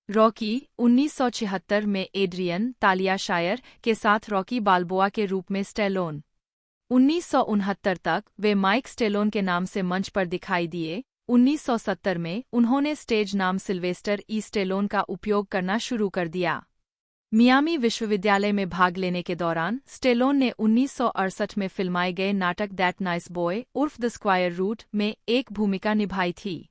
रॉकी 1976 में एड्रियन तालिया शायर के साथ रॉकी बाल्बोआ के रूप में स्टेलोन। 1969 तक वे माइक स्टेलोन के नाम से मंच पर दिखाई दिए। 1970 में उन्होंने स्टेज नाम सिल्वेस्टर ई स्टेलोन का उपयोग करना शुरू कर दिया। मियामी विश्वविद्यालय में भाग लेने के दौरान स्टेलोन ने 1968 में फिल्माए गए नाटक दैट नाइस बॉय उर्फ द स्क्वायर रूट में एक भूमिका निभाई थी।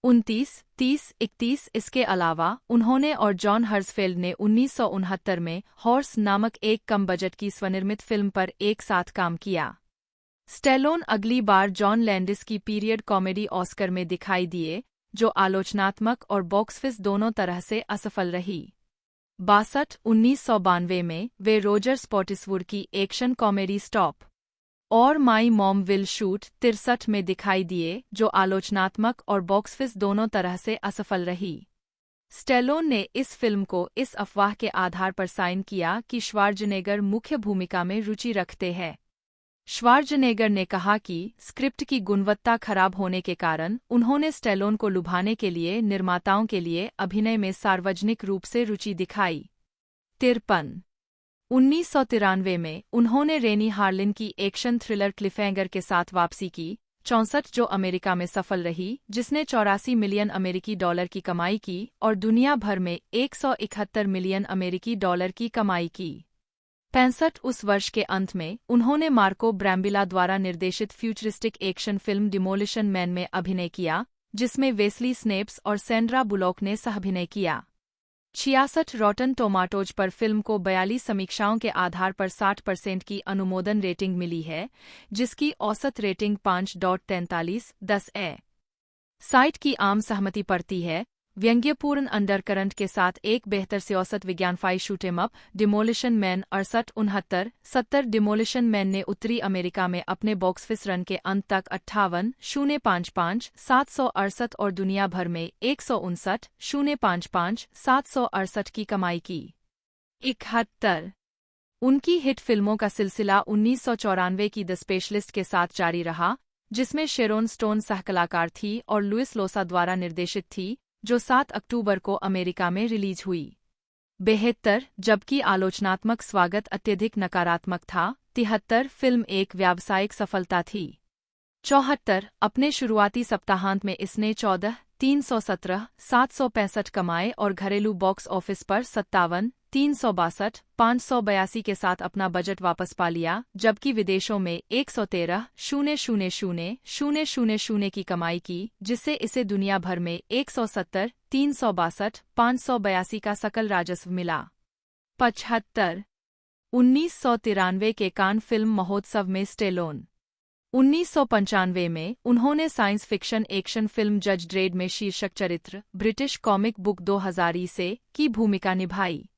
29, 30, 31 इसके अलावा उन्होंने और जॉन हर्सफेल्ड ने 1969 में हॉर्स नामक एक कम बजट की स्वनिर्मित फिल्म पर एक साथ काम किया। स्टेलोन अगली बार जॉन लैंडिस की पीरियड कॉमेडी ऑस्कर में दिखाई दिए, जो आलोचनात्मक और बॉक्स ऑफिस दोनों तरह से असफल रही। 62 1992 में वे रोजर स्पॉटिसवुड की एक्शन कॉमेडी स्टॉप और माई मॉम विल शूट 63 में दिखाई दिए, जो आलोचनात्मक और बॉक्स ऑफिस दोनों तरह से असफल रही। स्टेलोन ने इस फिल्म को इस अफवाह के आधार पर साइन किया कि श्वार्ज़नेगर मुख्य भूमिका में रुचि रखते हैं। श्वार्ज़नेगर ने कहा कि स्क्रिप्ट की गुणवत्ता खराब होने के कारण उन्होंने स्टेलोन को लुभाने के लिए निर्माताओं के लिए अभिनय में सार्वजनिक रूप से रुचि दिखाई। 53 1993 में उन्होंने रेनी हार्लिन की एक्शन थ्रिलर क्लिफहैंगर के साथ वापसी की, 64 जो अमेरिका में सफल रही, जिसने 84 मिलियन अमेरिकी डॉलर की कमाई की और दुनिया भर में 171 मिलियन अमेरिकी डॉलर की कमाई की। 65 उस वर्ष के अंत में उन्होंने मार्को ब्रैम्बिला द्वारा निर्देशित futuristic action film demolition man में अभिनय किया, जिसमें वेस्ली स्नेप्स और सैंड्रा बुलॉक ने सहअभिनय किया। 66 रॉटन टोमाटोज पर फिल्म को 42 समीक्षाओं के आधार पर 60% की अनुमोदन रेटिंग मिली है, जिसकी औसत रेटिंग 5.43/10 है। साइट की आम सहमति पड़ती है। व्यंग्यपूर्ण अंडरकरंट के साथ एक बेहतर से औसत विज्ञानफाई shoot em up demolition man 68-69-70 demolition man ने उत्तरी अमेरिका में अपने बॉक्स ऑफिस रन के अंत तक 58,055,768 और दुनिया भर में 159,055,768 की कमाई की। 71 उनकी हिट फिल्मों का सिलसिला 1994 की द स्पेशलिस्ट के साथ जारी रहा, जिसमें शेरोन स्टोन सहकलाकार थी और लुइस लोसा द्वारा निर्देशित थी, जो 7 अक्टूबर को अमेरिका में रिलीज हुई। 72 जबकि आलोचनात्मक स्वागत अत्यधिक नकारात्मक था। 73 फिल्म एक व्यावसायिक सफलता थी। 74 अपने शुरुआती सप्ताहांत में इसने 14,317,765 कमाए और घरेलू बॉक्स ऑफिस पर 57,362,582 के साथ अपना बजट वापस पा लिया, जबकि विदेशों में 113,000,000 की कमाई की, जिससे इसे दुनिया भर में 170,362,582 का सकल राजस्व मिला। 75 1993 के कान फिल्म महोत्सव में स्टेलोन। 1995 में उन्होंने साइंस फिक्शन एक्शन फिल्म जज ड्रेड में शीर्षक चरित्र ब्रिटिश कॉमिक बुक 2000 से की भूमिका निभाई।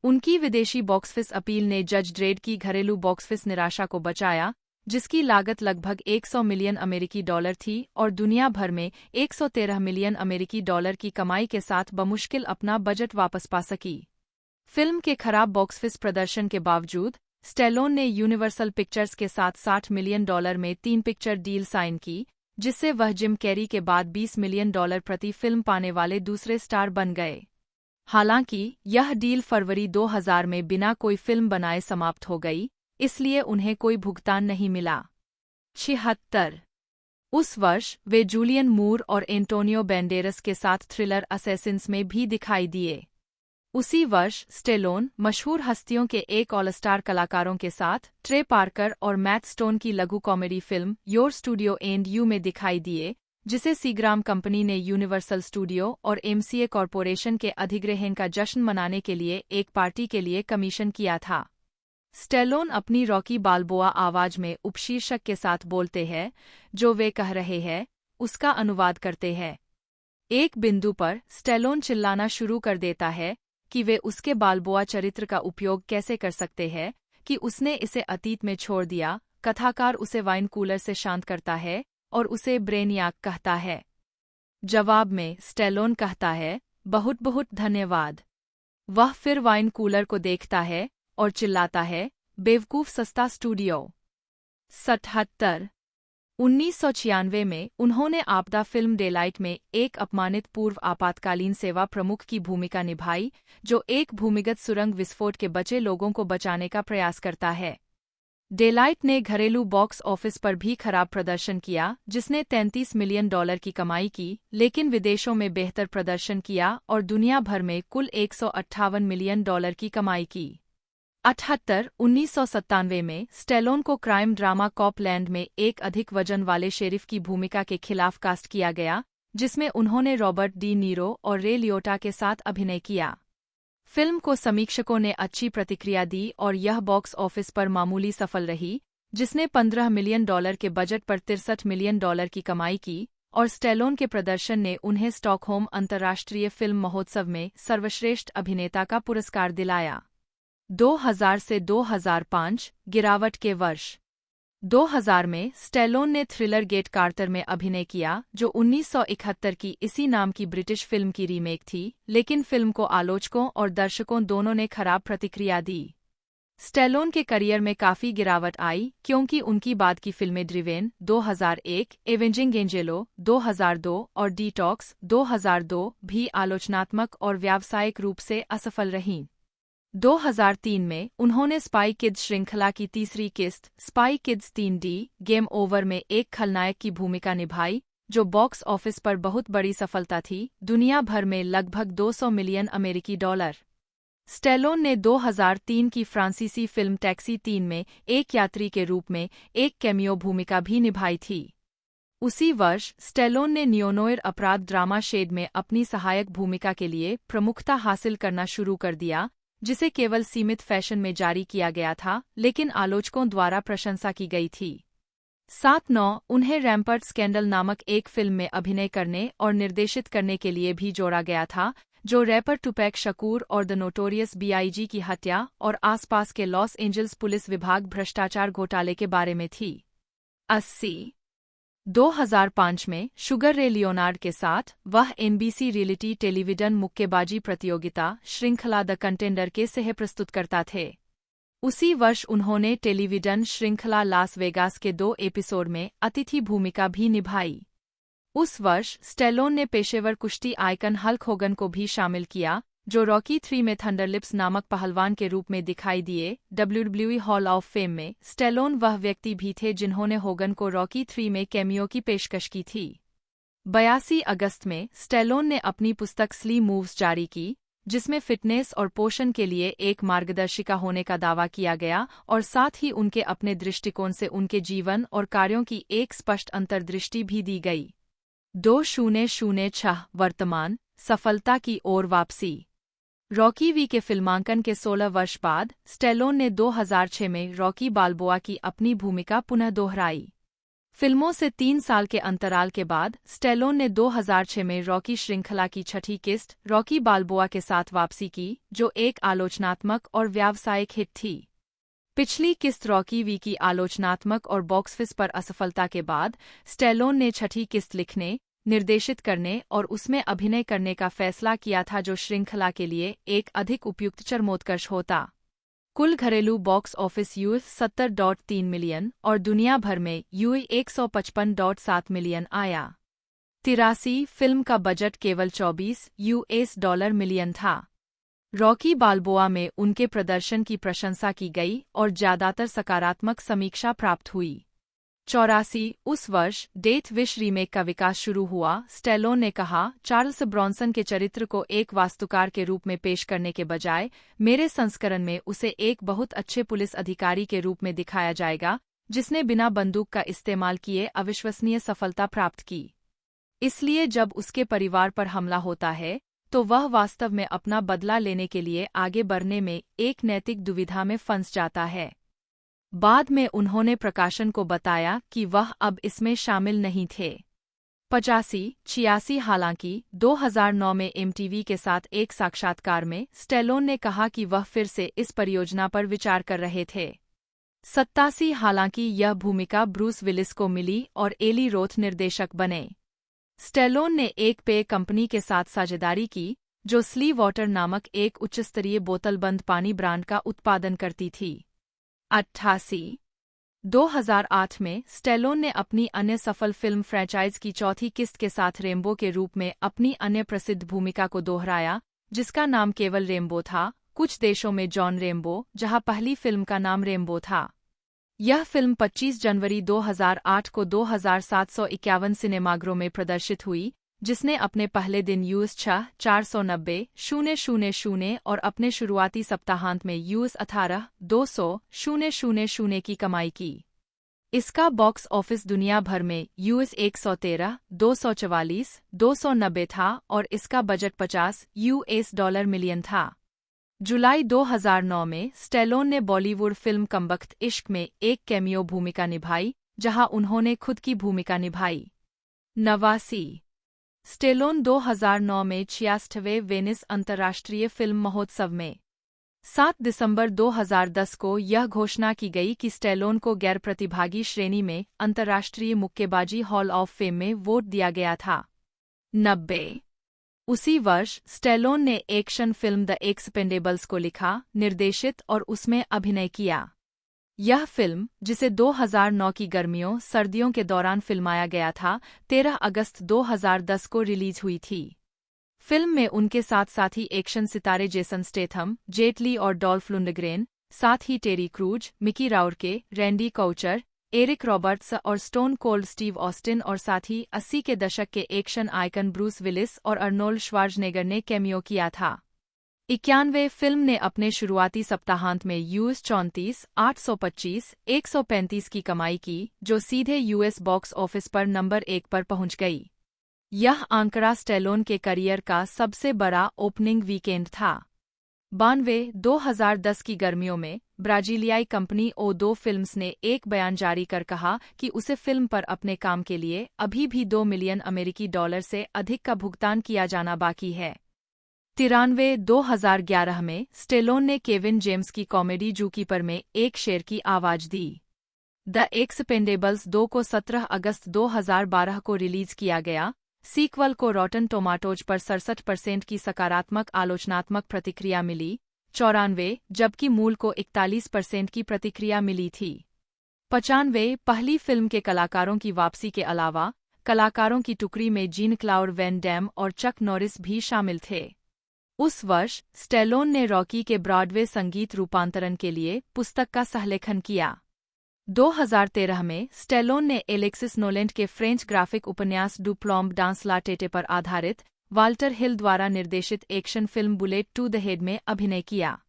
उनकी विदेशी बॉक्स ऑफिस अपील ने जज ड्रेड की घरेलू बॉक्स ऑफिस निराशा को बचाया, जिसकी लागत लगभग 100 मिलियन अमेरिकी डॉलर थी और दुनिया भर में 113 मिलियन अमेरिकी डॉलर की कमाई के साथ बमुश्किल अपना बजट वापस पा सकी। फिल्म के खराब बॉक्स ऑफिस प्रदर्शन के बावजूद स्टेलोन ने यूनिवर्सल पिक्चर्स के साथ $60 मिलियन में 3 पिक्चर डील साइन की, जिससे वह जिम कैरी के बाद $20 मिलियन प्रति फिल्म पाने वाले दूसरे स्टार बन गए। हालांकि यह डील फरवरी 2000 में बिना कोई फिल्म बनाए समाप्त हो गई, इसलिए उन्हें कोई भुगतान नहीं मिला। 76 उस वर्ष वे जूलियन मूर और एंटोनियो बैंडेरस के साथ थ्रिलर असैसिन्स में भी दिखाई दिए। उसी वर्ष स्टेलोन मशहूर हस्तियों के एक ऑल स्टार कलाकारों के साथ ट्रे पार्कर और मैट स्टोन की लघु comedy film your studio and you में दिखाई दिए, जिसे सीग्राम कंपनी ने यूनिवर्सल स्टूडियो और एमसीए कॉरपोरेशन के अधिग्रहण का जश्न मनाने के लिए एक पार्टी के लिए कमीशन किया था। स्टेलोन अपनी रॉकी बाल्बोआ आवाज में उपशीर्षक के साथ बोलते हैं, जो वे कह रहे हैं उसका अनुवाद करते हैं। एक बिंदु पर स्टेलोन चिल्लाना शुरू कर देता है कि वे उसके बाल्बोआ चरित्र का उपयोग कैसे कर सकते हैं, कि उसने इसे अतीत में छोड़ दिया। कथाकार उसे वाइन कूलर से शांत करता है और उसे ब्रेनियाक कहता है। जवाब में स्टेलोन कहता है, बहुत बहुत धन्यवाद। वह फिर वाइन कूलर को देखता है और चिल्लाता है, बेवकूफ सस्ता स्टूडियो। 77 1996 में उन्होंने आपदा फिल्म डेलाइट में एक अपमानित पूर्व आपातकालीन सेवा प्रमुख की भूमिका निभाई, जो एक भूमिगत सुरंग विस्फोट के बचे लोगों को बचाने का प्रयास करता है। डेलाइट ने घरेलू बॉक्स ऑफिस पर भी खराब प्रदर्शन किया, जिसने $33 मिलियन की कमाई की, लेकिन विदेशों में बेहतर प्रदर्शन किया और दुनिया भर में कुल $158 मिलियन की कमाई की। 78 1997 में स्टेलोन को क्राइम ड्रामा कॉपलैंड में एक अधिक वजन वाले शेरिफ की भूमिका के खिलाफ कास्ट किया गया, जिसमें उन्होंने रॉबर्ट डी नीरो और रे लियोटा के साथ अभिनय किया। फिल्म को समीक्षकों ने अच्छी प्रतिक्रिया दी और यह बॉक्स ऑफिस पर मामूली सफल रही, जिसने $15 मिलियन के बजट पर $63 मिलियन की कमाई की, और स्टेलोन के प्रदर्शन ने उन्हें स्टॉकहोम अंतर्राष्ट्रीय फिल्म महोत्सव में सर्वश्रेष्ठ अभिनेता का पुरस्कार दिलाया। 2000 से 2005 गिरावट के वर्ष। 2000 में स्टेलोन ने थ्रिलर गेट कार्टर में अभिनय किया, जो 1971 की इसी नाम की ब्रिटिश फिल्म की रीमेक थी, लेकिन फिल्म को आलोचकों और दर्शकों दोनों ने खराब प्रतिक्रिया दी। स्टेलोन के करियर में काफी गिरावट आई, क्योंकि उनकी बाद की फिल्में ड्रिवेन 2001, एवेंजिंग एंजेलो 2002 और डिटॉक्स 2002 भी आलोचनात्मक और व्यावसायिक रूप से असफल रहीं। 2003 में उन्होंने स्पाई किड्स श्रृंखला की तीसरी किस्त spy kids 3D game over में एक खलनायक की भूमिका निभाई, जो बॉक्स ऑफिस पर बहुत बड़ी सफलता थी, दुनिया भर में लगभग $200 मिलियन अमेरिकी। स्टेलोन ने 2003 की फ्रांसीसी फिल्म टैक्सी 3 में एक यात्री के रूप में एक कैमियो भूमिका भी निभाई थी। उसी वर्ष स्टेलोन ने नियोनोयर अपराध ड्रामा शेड में अपनी सहायक भूमिका के लिए प्रमुखता हासिल करना शुरू कर दिया, जिसे केवल सीमित फैशन में जारी किया गया था, लेकिन आलोचकों द्वारा प्रशंसा की गई थी। 7-9 उन्हें रैम्पर्ट स्कैंडल नामक एक फिल्म में अभिनय करने और निर्देशित करने के लिए भी जोड़ा गया था, जो रैपर टुपैक शकूर और द नोटोरियस B.I.G. की हत्या और आसपास के लॉस एंजल्स पुलिस विभाग भ्रष्टाचार घोटाले के बारे में थी। 80 2005 में शुगर रे लियोनार्ड के साथ वह NBC रियलिटी टेलीविजन मुक्केबाजी प्रतियोगिता श्रृंखला द कंटेंडर के सह प्रस्तुतकर्ता थे। उसी वर्ष उन्होंने टेलीविजन श्रृंखला लास वेगास के 2 एपिसोड में अतिथि भूमिका भी निभाई। उस वर्ष स्टेलोन ने पेशेवर कुश्ती आइकन हल्क होगन को भी शामिल किया, जो रॉकी 3 में थंडरलिप्स नामक पहलवान के रूप में दिखाई दिए। WWE हॉल ऑफ फेम में स्टेलोन वह व्यक्ति भी थे जिन्होंने होगन को रॉकी 3 में कैमियो की पेशकश की थी। 82 अगस्त में स्टेलोन ने अपनी पुस्तक स्ली मूव्स जारी की, जिसमें फिटनेस और पोषण के लिए एक मार्गदर्शिका होने का दावा किया गया और साथ ही उनके अपने दृष्टिकोण से उनके जीवन और कार्यों की एक स्पष्ट अंतर्दृष्टि भी दी गई। 2006 वर्तमान सफलता की ओर वापसी। रॉकी वी के फिल्मांकन के 16 वर्ष बाद स्टेलोन ने 2006 में रॉकी बाल्बोआ की अपनी भूमिका पुनः दोहराई। फिल्मों से 3 साल के अंतराल के बाद स्टेलोन ने 2006 में रॉकी श्रृंखला की छठी किस्त रॉकी बाल्बोआ के साथ वापसी की, जो एक आलोचनात्मक और व्यावसायिक हिट थी। पिछली किस्त रॉकी वी की आलोचनात्मक और बॉक्स ऑफिस पर असफलता के बाद स्टेलोन ने छठी किस्त लिखने, निर्देशित करने और उसमें अभिनय करने का फैसला किया था, जो श्रृंखला के लिए एक अधिक उपयुक्त चरमोत्कर्ष होता। कुल घरेलू बॉक्स ऑफिस $70.3 मिलियन और दुनिया भर में $155.7 मिलियन आया। 83 फिल्म का बजट केवल $24 मिलियन था। रॉकी बाल्बोआ में उनके प्रदर्शन की प्रशंसा की गई और ज्यादातर सकारात्मक समीक्षा प्राप्त हुई। 84 उस वर्ष डेथ विश रीमेक का विकास शुरू हुआ। स्टैलोन ने कहा, चार्ल्स ब्रॉन्सन के चरित्र को एक वास्तुकार के रूप में पेश करने के बजाय मेरे संस्करण में उसे एक बहुत अच्छे पुलिस अधिकारी के रूप में दिखाया जाएगा जिसने बिना बंदूक का इस्तेमाल किए अविश्वसनीय सफलता प्राप्त की। इसलिए जब उसके परिवार पर हमला होता है तो वह वास्तव में अपना बदला लेने के लिए आगे बढ़ने में एक नैतिक दुविधा में फंस जाता है। बाद में उन्होंने प्रकाशन को बताया कि वह अब इसमें शामिल नहीं थे। 85-86 हालांकि 2009 में एमटीवी के साथ एक साक्षात्कार में स्टैलोन ने कहा कि वह फिर से इस परियोजना पर विचार कर रहे थे। 87 हालांकि यह भूमिका ब्रूस विलिस को मिली और एली रोथ निर्देशक बने। स्टैलोन ने एक पेय कंपनी के साथ साझेदारी की जो स्ली वाटर नामक एक उच्चस्तरीय बोतलबंद पानी ब्रांड का उत्पादन करती थी। 88 2008 में स्टैलोन ने अपनी अन्य सफल फिल्म फ्रैंचाइज की चौथी किस्त के साथ रेम्बो के रूप में अपनी अन्य प्रसिद्ध भूमिका को दोहराया जिसका नाम केवल रेम्बो था, कुछ देशों में जॉन रेम्बो, जहां पहली फिल्म का नाम रेम्बो था। यह फिल्म 25 जनवरी 2008 को 2751 सिनेमाघरों में प्रदर्शित हुई, जिसने अपने पहले दिन $490,000 और अपने शुरुआती सप्ताहांत में $18,200,000 की कमाई की। इसका बॉक्स ऑफिस दुनिया भर में $113,244,290 था और इसका बजट $50 मिलियन था। जुलाई 2009 में स्टैलोन ने बॉलीवुड फिल्म कमबख्त इश्क में एक कैमियो भूमिका निभाई, जहां उन्होंने खुद की भूमिका निभाई। 89 स्टैलोन 2009 में 66वें वेनिस अंतर्राष्ट्रीय फिल्म महोत्सव में 7 दिसंबर 2010 को यह घोषणा की गई कि स्टैलोन को गैर प्रतिभागी श्रेणी में अंतर्राष्ट्रीय मुक्केबाजी हॉल ऑफ फेम में वोट दिया गया था। 90 उसी वर्ष स्टैलोन ने एक्शन फिल्म द एक्सपेंडेबल्स को लिखा, निर्देशित और उसमें अभिनय किया। यह फिल्म, जिसे 2009 की गर्मियों सर्दियों के दौरान फिल्माया गया था, 13 अगस्त 2010 को रिलीज हुई थी। फिल्म में उनके साथ साथी एक्शन सितारे जेसन स्टेथम, जेट ली और डॉल्फ लुंडग्रेन, साथ ही Terry Crews, Mickey Rourke, Randy Couture, Eric Roberts और स्टोन कोल्ड स्टीव ऑस्टिन और साथ ही 80 के दशक के एक्शन आइकन ब्रूस विलिस और अर्नोल्ड श्वार्ज़नेगर ने कैमियो किया था। 91 फिल्म ने अपने शुरुआती सप्ताहांत में $34,825,135 की कमाई की, जो सीधे यूएस बॉक्स ऑफिस पर नंबर 1 पर पहुंच गई। यह आंकड़ा स्टैलोन के करियर का सबसे बड़ा ओपनिंग वीकेंड था। 92 2010 की गर्मियों में ब्राजीलियाई कंपनी O2 फिल्म्स ने एक बयान जारी कर कहा कि उसे फिल्म पर अपने काम के लिए अभी भी $2 मिलियन से अधिक का भुगतान किया जाना बाकी है। 93 2011 में स्टैलोन ने केविन जेम्स की कॉमेडी जूकीपर में एक शेर की आवाज दी। द एक्सपेंडेबल्स 2 को 17 अगस्त 2012 को रिलीज किया गया। सीक्वल को रॉटन टोमाटोज पर 67% की सकारात्मक आलोचनात्मक प्रतिक्रिया मिली, 94 जबकि मूल को 41% की प्रतिक्रिया मिली थी। 95 पहली फिल्म के कलाकारों की वापसी के अलावा कलाकारों की टुकड़ी में जीन क्लाउड वैन डैम और चक नॉरिस भी शामिल थे। उस वर्ष स्टैलोन ने रॉकी के ब्रॉडवे संगीत रूपांतरण के लिए पुस्तक का सहलेखन किया। 2013 में स्टैलोन ने एलेक्सिस नोलेंट के फ्रेंच ग्राफिक उपन्यास Du Plomb Dans La Tete पर आधारित वाल्टर हिल द्वारा निर्देशित action film bullet to the head में अभिनय किया।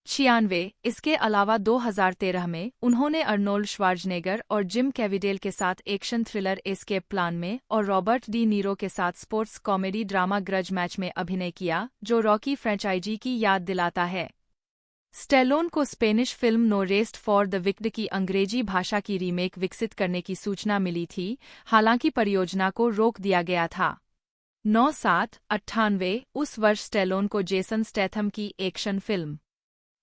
96 इसके अलावा 2013 में उन्होंने अर्नोल्ड श्वार्ज़नेगर और जिम कैविडेल के साथ एक्शन थ्रिलर एस्केप प्लान में और रॉबर्ट डी नीरो के साथ sports comedy drama grudge match में अभिनय किया, जो रॉकी फ्रेंचाइजी की याद दिलाता है। स्टैलोन को Spanish film no rest for the wicked की अंग्रेजी भाषा की रीमेक विकसित करने की सूचना मिली थी, हालांकि परियोजना को रोक दिया गया था। 97 उस वर्ष स्टैलोन को जेसन स्टैथम की action film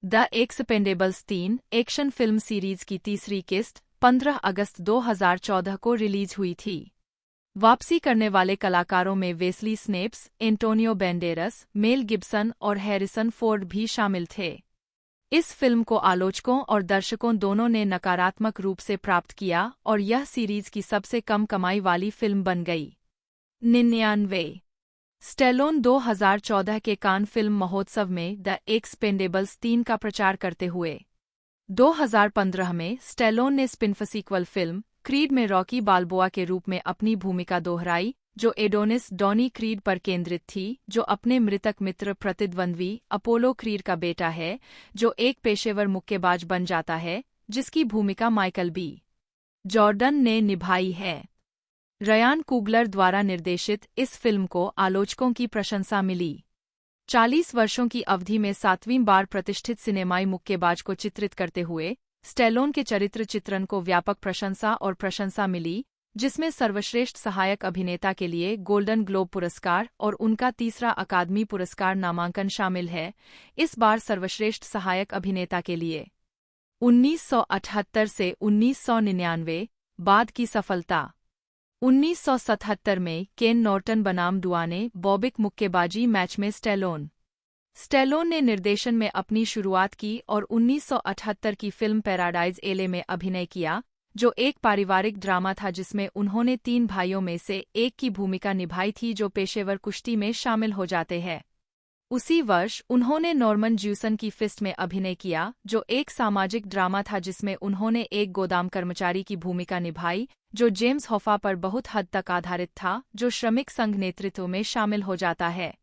the Expendables 3 action film series की तीसरी किस्त 15 अगस्त 2014 को रिलीज हुई थी। वापसी करने वाले कलाकारों में Wesley snaps, Antonio बैंडेरस, Mel Gibson और हैरिसन फोर्ड भी शामिल थे। इस फिल्म को आलोचकों और दर्शकों दोनों ने नकारात्मक रूप से प्राप्त किया और यह सीरीज की सबसे कम कमाई वाली फिल्म बन गई। 99 स्टेलोन 2014 के कान फिल्म महोत्सव में द एक्सपेंडेबल्स 3 का प्रचार करते हुए 2015 में स्टेलोन ने स्पिन-फर-सीक्वल फिल्म क्रीड में रॉकी बाल्बोआ के रूप में अपनी भूमिका दोहराई, जो एडोनिस डॉनी क्रीड पर केंद्रित थी, जो अपने मृतक मित्र प्रतिद्वंद्वी अपोलो क्रीड का बेटा है, जो एक पेशेवर मुक्केबाज बन जाता है, जिसकी भूमिका माइकल बी. जॉर्डन ने निभाई है। रयान कुगलर द्वारा निर्देशित इस फिल्म को आलोचकों की प्रशंसा मिली। 40 वर्षों की अवधि में 7वीं बार प्रतिष्ठित सिनेमाई मुक्केबाज को चित्रित करते हुए स्टेलोन के चरित्र चित्रण को व्यापक प्रशंसा मिली, जिसमें सर्वश्रेष्ठ सहायक अभिनेता के लिए गोल्डन ग्लोब पुरस्कार और उनका तीसरा अकादमी पुरस्कार नामांकन शामिल है। इस बार सर्वश्रेष्ठ सहायक अभिनेता के लिए 1978 से 1999 बाद की सफलता। 1977 में केन नॉर्टन बनाम डुआने बॉबिक मुक्केबाजी मैच में स्टेलोन ने निर्देशन में अपनी शुरुआत की और 1978 की फिल्म पैराडाइज एले में अभिनय किया, जो एक पारिवारिक ड्रामा था जिसमें उन्होंने 3 भाइयों में से एक की भूमिका निभाई थी जो पेशेवर कुश्ती में शामिल हो जाते हैं। उसी वर्ष उन्होंने नॉर्मन ज्यूसन की फिस्ट में अभिनय किया, जो एक सामाजिक ड्रामा था जिसमें उन्होंने एक गोदाम कर्मचारी की भूमिका निभाई, जो जेम्स हॉफा पर बहुत हद तक आधारित था, जो श्रमिक संघ नेतृत्व में शामिल हो जाता है।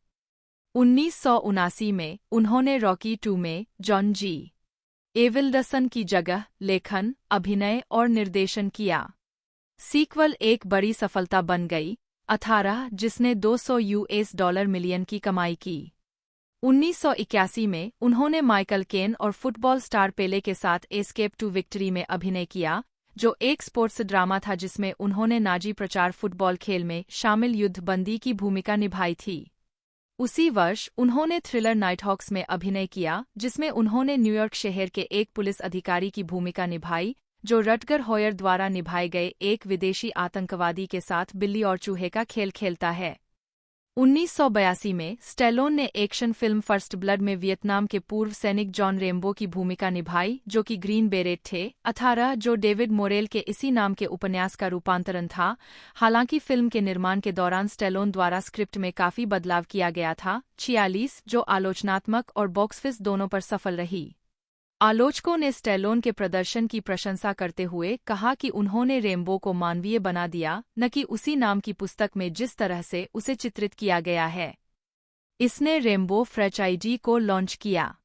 1979 में उन्होंने रॉकी 2 में जॉन जी. एविल्डसन की जगह लेखन, अभिनय और निर्देशन किया। सीक्वल एक बड़ी सफलता बन गई, 18, जिसने $200 मिलियन की कमाई की। 1981 में उन्होंने माइकल केन और फुटबॉल स्टार पेले के साथ एस्केप टू विक्ट्री में अभिनय किया, जो एक स्पोर्ट्स ड्रामा था जिसमें उन्होंने नाजी प्रचार फुटबॉल खेल में शामिल युद्धबंदी की भूमिका निभाई थी। उसी वर्ष उन्होंने थ्रिलर नाइटहॉक्स में अभिनय किया, जिसमें उन्होंने न्यूयॉर्क शहर के एक पुलिस अधिकारी की भूमिका निभाई, जो रटगर हॉयर द्वारा निभाए गए एक विदेशी आतंकवादी के साथ बिल्ली और चूहे का खेल खेलता है। 1982 में स्टेलोन ने एक्शन फिल्म फर्स्ट ब्लड में वियतनाम के पूर्व सैनिक जॉन रेम्बो की भूमिका निभाई, जो कि ग्रीन बेरेट थे। 18, जो डेविड मोरेल के इसी नाम के उपन्यास का रूपांतरण था। हालांकि फिल्म के निर्माण के दौरान स्टेलोन द्वारा स्क्रिप्ट में काफी बदलाव किया गया था। 46, जो आलोचनात्मक और बॉक्स ऑफिस दोनों पर सफल रही। आलोचकों ने स्टेलोन के प्रदर्शन की प्रशंसा करते हुए कहा कि उन्होंने रेम्बो को मानवीय बना दिया, न कि उसी नाम की पुस्तक में जिस तरह से उसे चित्रित किया गया है। इसने रेम्बो फ्रेंचाइजी को लॉन्च किया।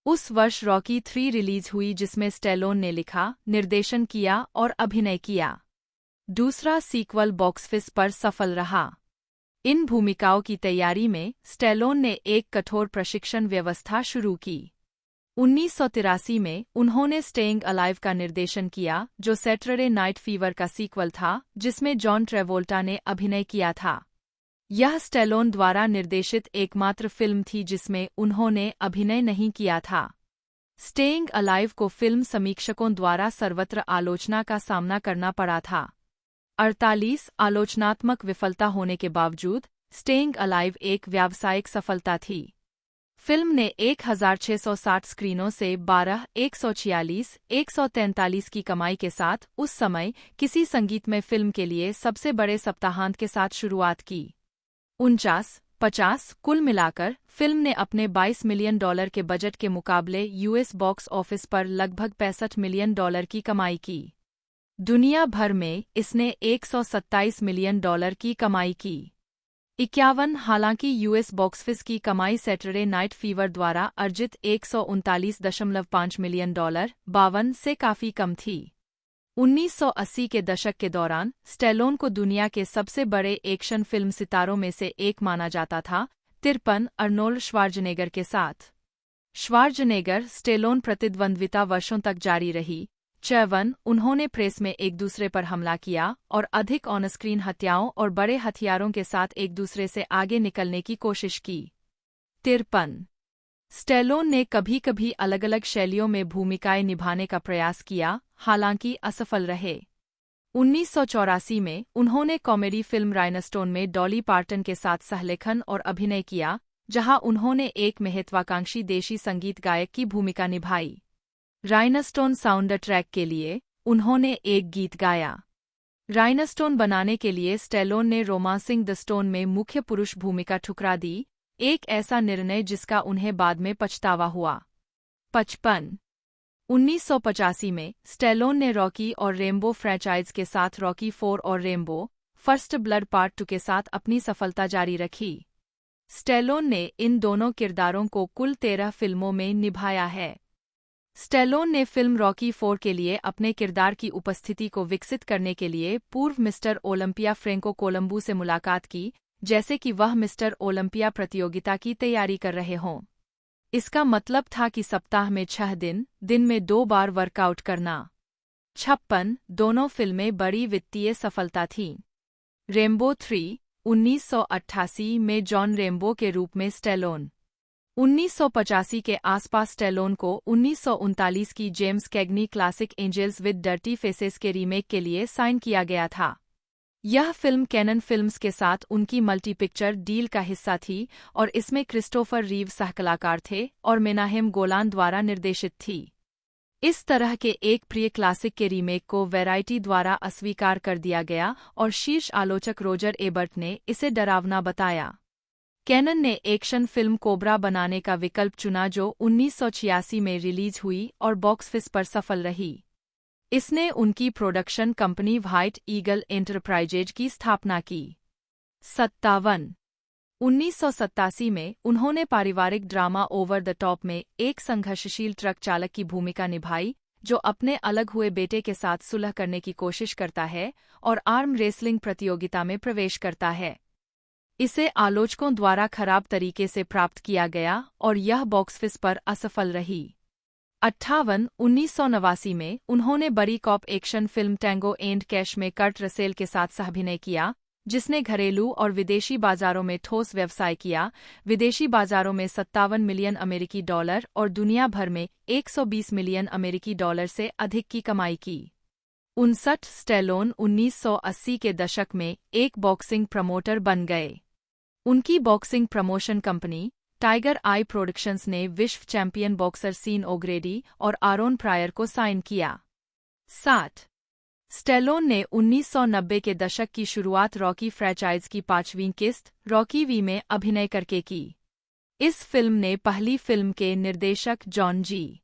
उस वर्ष रॉकी 3 रिलीज हुई, जिसमें स्टेलोन ने लिखा, निर्देशन किया और अभिनय किया। दूसरा सीक्वल बॉक्स ऑफिस पर सफल रहा। इन भूमिकाओं की तैयारी में स्टेलोन ने एक कठोर प्रशिक्षण व्यवस्था शुरू की। 1983 में उन्होंने स्टेइंग अलाइव का निर्देशन किया, जो सैटरडे नाइट फीवर का सीक्वल था, जिसमें जॉन ट्रेवोल्टा ने अभिनय किया था। यह स्टेलोन द्वारा निर्देशित एकमात्र फिल्म थी जिसमें उन्होंने अभिनय नहीं किया था। स्टेइंग अलाइव को फिल्म समीक्षकों द्वारा सर्वत्र आलोचना का सामना करना पड़ा था। 48 आलोचनात्मक विफलता होने के बावजूद स्टेइंग अलाइव एक व्यावसायिक सफलता थी। फिल्म ने 1660 स्क्रीनों से 141 की कमाई के साथ उस समय किसी संगीतमय फिल्म के लिए सबसे बड़े सप्ताहांत के साथ शुरुआत की। 49 कुल मिलाकर फिल्म ने अपने $22 मिलियन के बजट के मुकाबले यूएस बॉक्स ऑफिस पर लगभग $65 मिलियन की कमाई की। दुनिया भर में इसने $127 मिलियन की कमाई की। 51 हालांकि यूएस बॉक्स ऑफिस की कमाई सैटरडे नाइट फीवर द्वारा अर्जित $139.5 मिलियन 52 से काफी कम थी। 1980 के दशक के दौरान स्टेलोन को दुनिया के सबसे बड़े एक्शन फिल्म सितारों में से एक माना जाता था। 53 अर्नोल्ड श्वार्ज़नेगर के साथ श्वार्ज़नेगर स्टेलोन प्रतिद्वंद्विता वर्षों तक जारी रही। 54 उन्होंने प्रेस में एक दूसरे पर हमला किया और अधिक ऑन स्क्रीन हत्याओं और बड़े हथियारों के साथ एक दूसरे से आगे निकलने की कोशिश की। 53 स्टेलोन ने कभी कभी अलग अलग शैलियों में भूमिकाएं निभाने का प्रयास किया, हालांकि असफल रहे। 1984 में उन्होंने कॉमेडी फिल्म राइनस्टोन में डॉली पार्टन के साथ सहलेखन और अभिनय किया, जहां उन्होंने एक महत्वाकांक्षी देशी संगीत गायक की भूमिका निभाई। राइनस्टोन साउंड ट्रैक के लिए उन्होंने एक गीत गाया। राइनास्टोन बनाने के लिए स्टेलोन ने रोमांसिंग द स्टोन में मुख्य पुरुष भूमिका ठुकरा दी, एक ऐसा निर्णय जिसका उन्हें बाद में पछतावा हुआ। 55 1985 में स्टेलोन ने रॉकी और रेम्बो फ्रैंचाइज के साथ रॉकी 4 और रेम्बो फर्स्ट ब्लड पार्ट 2 के साथ अपनी सफलता जारी रखी। स्टेलोन ने इन दोनों किरदारों को कुल 13 फिल्मों में निभाया है। स्टेलोन ने फिल्म रॉकी 4 के लिए अपने किरदार की उपस्थिति को विकसित करने के लिए पूर्व मिस्टर ओलंपिया फ्रेंको कोलंबू से मुलाकात की, जैसे कि वह मिस्टर ओलंपिया प्रतियोगिता की तैयारी कर रहे हों। इसका मतलब था कि सप्ताह में 6 दिन में 2 बार वर्कआउट करना। 56 दोनों फिल्में बड़ी वित्तीय सफलता थीं। रेम्बो 3 1988 में जॉन रेम्बो के रूप में स्टेलोन। 1985 के आसपास स्टेलोन को 1939 की James Cagney classic Angels with Dirty Faces के रीमेक के लिए साइन किया गया था। यह फिल्म कैनन फिल्म्स के साथ उनकी मल्टीपिक्चर डील का हिस्सा थी और इसमें क्रिस्टोफर रीव सहकलाकार थे और मेनाहेम गोलान द्वारा निर्देशित थी। इस तरह के एक प्रिय क्लासिक के रीमेक को वैराइटी द्वारा अस्वीकार कर दिया गया और शीर्ष आलोचक रोजर एबर्ट ने इसे डरावना बताया। कैनन ने एक्शन फिल्म कोबरा बनाने का विकल्प चुना जो 1986 में रिलीज हुई और बॉक्स ऑफिस पर सफल रही। इसने उनकी production company white eagle enterprises की स्थापना की। 57 1987 में उन्होंने पारिवारिक ड्रामा ओवर द टॉप में एक संघर्षशील ट्रक चालक की भूमिका निभाई जो अपने अलग हुए बेटे के साथ सुलह करने की कोशिश करता है और आर्म रेसलिंग प्रतियोगिता में प्रवेश करता है। इसे आलोचकों द्वारा खराब तरीके से प्राप्त किया गया और यह बॉक्स ऑफिस पर असफल रही। 58 1989 में उन्होंने buddy cop action film Tango and Cash में कर्ट रसेल के साथ सहअभिनय किया, जिसने घरेलू और विदेशी बाजारों में ठोस व्यवसाय किया, विदेशी बाजारों में $57 मिलियन अमेरिकी डॉलर और दुनिया भर में $120 मिलियन अमेरिकी डॉलर से अधिक की कमाई की। 59 स्टेलोन 1980 के दशक में एक बॉक्सिंग प्रमोटर बन गए। उनकी बॉक्सिंग प्रमोशन कंपनी टाइगर आई प्रोडक्शंस ने विश्व चैंपियन बॉक्सर सीन ओग्रेडी और आरोन प्रायर को साइन किया। 60 स्टेलोन ने 1990 के दशक की शुरुआत रॉकी फ्रैंचाइज की 5वीं किस्त रॉकी वी में अभिनय करके की। इस फिल्म ने पहली फिल्म के निर्देशक जॉन जी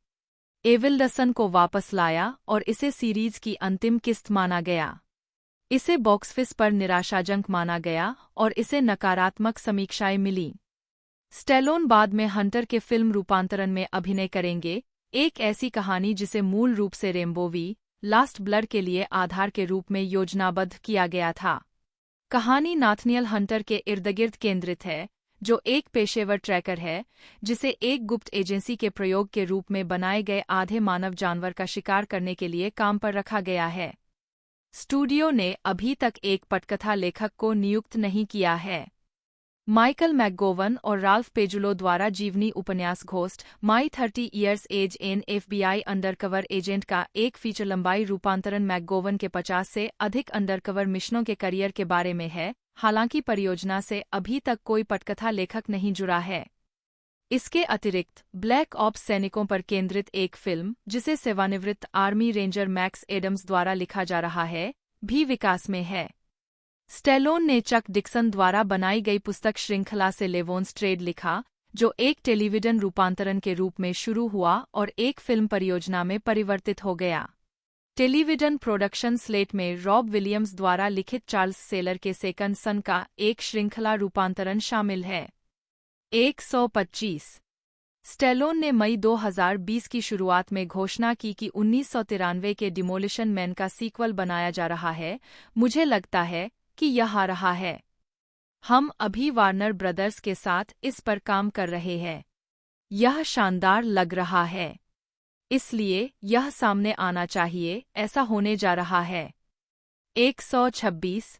एविल्डसन को वापस लाया और इसे सीरीज की अंतिम किस्त माना गया। इसे बॉक्स ऑफिस पर निराशाजनक माना गया और इसे नकारात्मक समीक्षाएं मिलीं। स्टेलोन बाद में हंटर के फिल्म रूपांतरण में अभिनय करेंगे, एक ऐसी कहानी जिसे मूल रूप से रेम्बो वी लास्ट ब्लड के लिए आधार के रूप में योजनाबद्ध किया गया था। कहानी नाथनियल हंटर के इर्दगिर्द केंद्रित है, जो एक पेशेवर ट्रैकर है जिसे एक गुप्त एजेंसी के प्रयोग के रूप में बनाए गए आधे मानव जानवर का शिकार करने के लिए काम पर रखा गया है। स्टूडियो ने अभी तक एक पटकथा लेखक को नियुक्त नहीं किया है। माइकल मैकगोवन और राल्फ पेजुलो द्वारा जीवनी उपन्यास ghost my 30 Years as an FBI undercover agent का एक फीचर लंबाई रूपांतरण मैकगोवन के 50 से अधिक अंडरकवर मिशनों के करियर के बारे में है, हालांकि परियोजना से अभी तक कोई पटकथा लेखक नहीं जुड़ा है। इसके अतिरिक्त ब्लैक ऑप्स सैनिकों पर केंद्रित एक फिल्म, जिसे सेवानिवृत्त आर्मी रेंजर मैक्स एडम्स द्वारा लिखा जा रहा है, भी विकास में है। स्टेलोन ने चक डिक्सन द्वारा बनाई गई पुस्तक श्रृंखला से लेवोन्स ट्रेड लिखा, जो एक टेलीविजन रूपांतरण के रूप में शुरू हुआ और एक फिल्म परियोजना में परिवर्तित हो गया। टेलीविजन प्रोडक्शन स्लेट में रॉब विलियम्स द्वारा लिखित चार्ल्स सेलर के सेकंड सन का एक श्रृंखला रूपांतरण शामिल है। 125 स्टेलोन ने मई 2020 की शुरुआत में घोषणा की कि 1993 के डिमोलिशन मैन का सीक्वल बनाया जा रहा है। मुझे लगता है कि यह आ रहा है। हम अभी वार्नर ब्रदर्स के साथ इस पर काम कर रहे हैं। यह शानदार लग रहा है, इसलिए यह सामने आना चाहिए। ऐसा होने जा रहा है। 126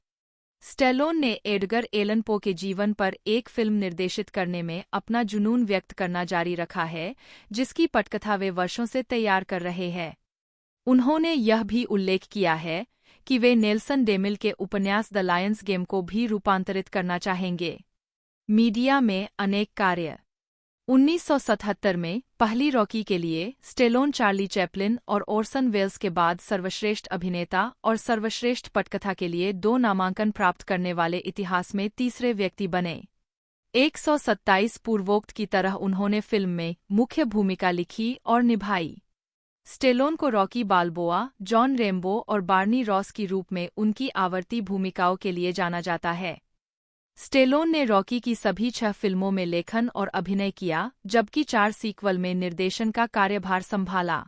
स्टेलोन ने एडगर एलन पो के जीवन पर एक फिल्म निर्देशित करने में अपना जुनून व्यक्त करना जारी रखा है, जिसकी पटकथा वे वर्षों से तैयार कर रहे हैं। उन्होंने यह भी उल्लेख किया है कि वे नेल्सन डेमिल के उपन्यास द लायंस गेम को भी रूपांतरित करना चाहेंगे। मीडिया में अनेक कार्य 1977 में पहली रॉकी के लिए स्टेलोन चार्ली चैपलिन और ओरसन वेल्स के बाद सर्वश्रेष्ठ अभिनेता और सर्वश्रेष्ठ पटकथा के लिए 2 नामांकन प्राप्त करने वाले इतिहास में तीसरे व्यक्ति बने। 127 पूर्वोक्त की तरह उन्होंने फिल्म में मुख्य भूमिका लिखी और निभाई। स्टेलोन को रॉकी बाल्बोआ, जॉन रेम्बो और बार्नी रॉस की रूप में उनकी आवर्ती भूमिकाओं के लिए जाना जाता है। स्टेलोन ने रॉकी की सभी 6 फिल्मों में लेखन और अभिनय किया, जबकि 4 सीक्वल में निर्देशन का कार्यभार संभाला।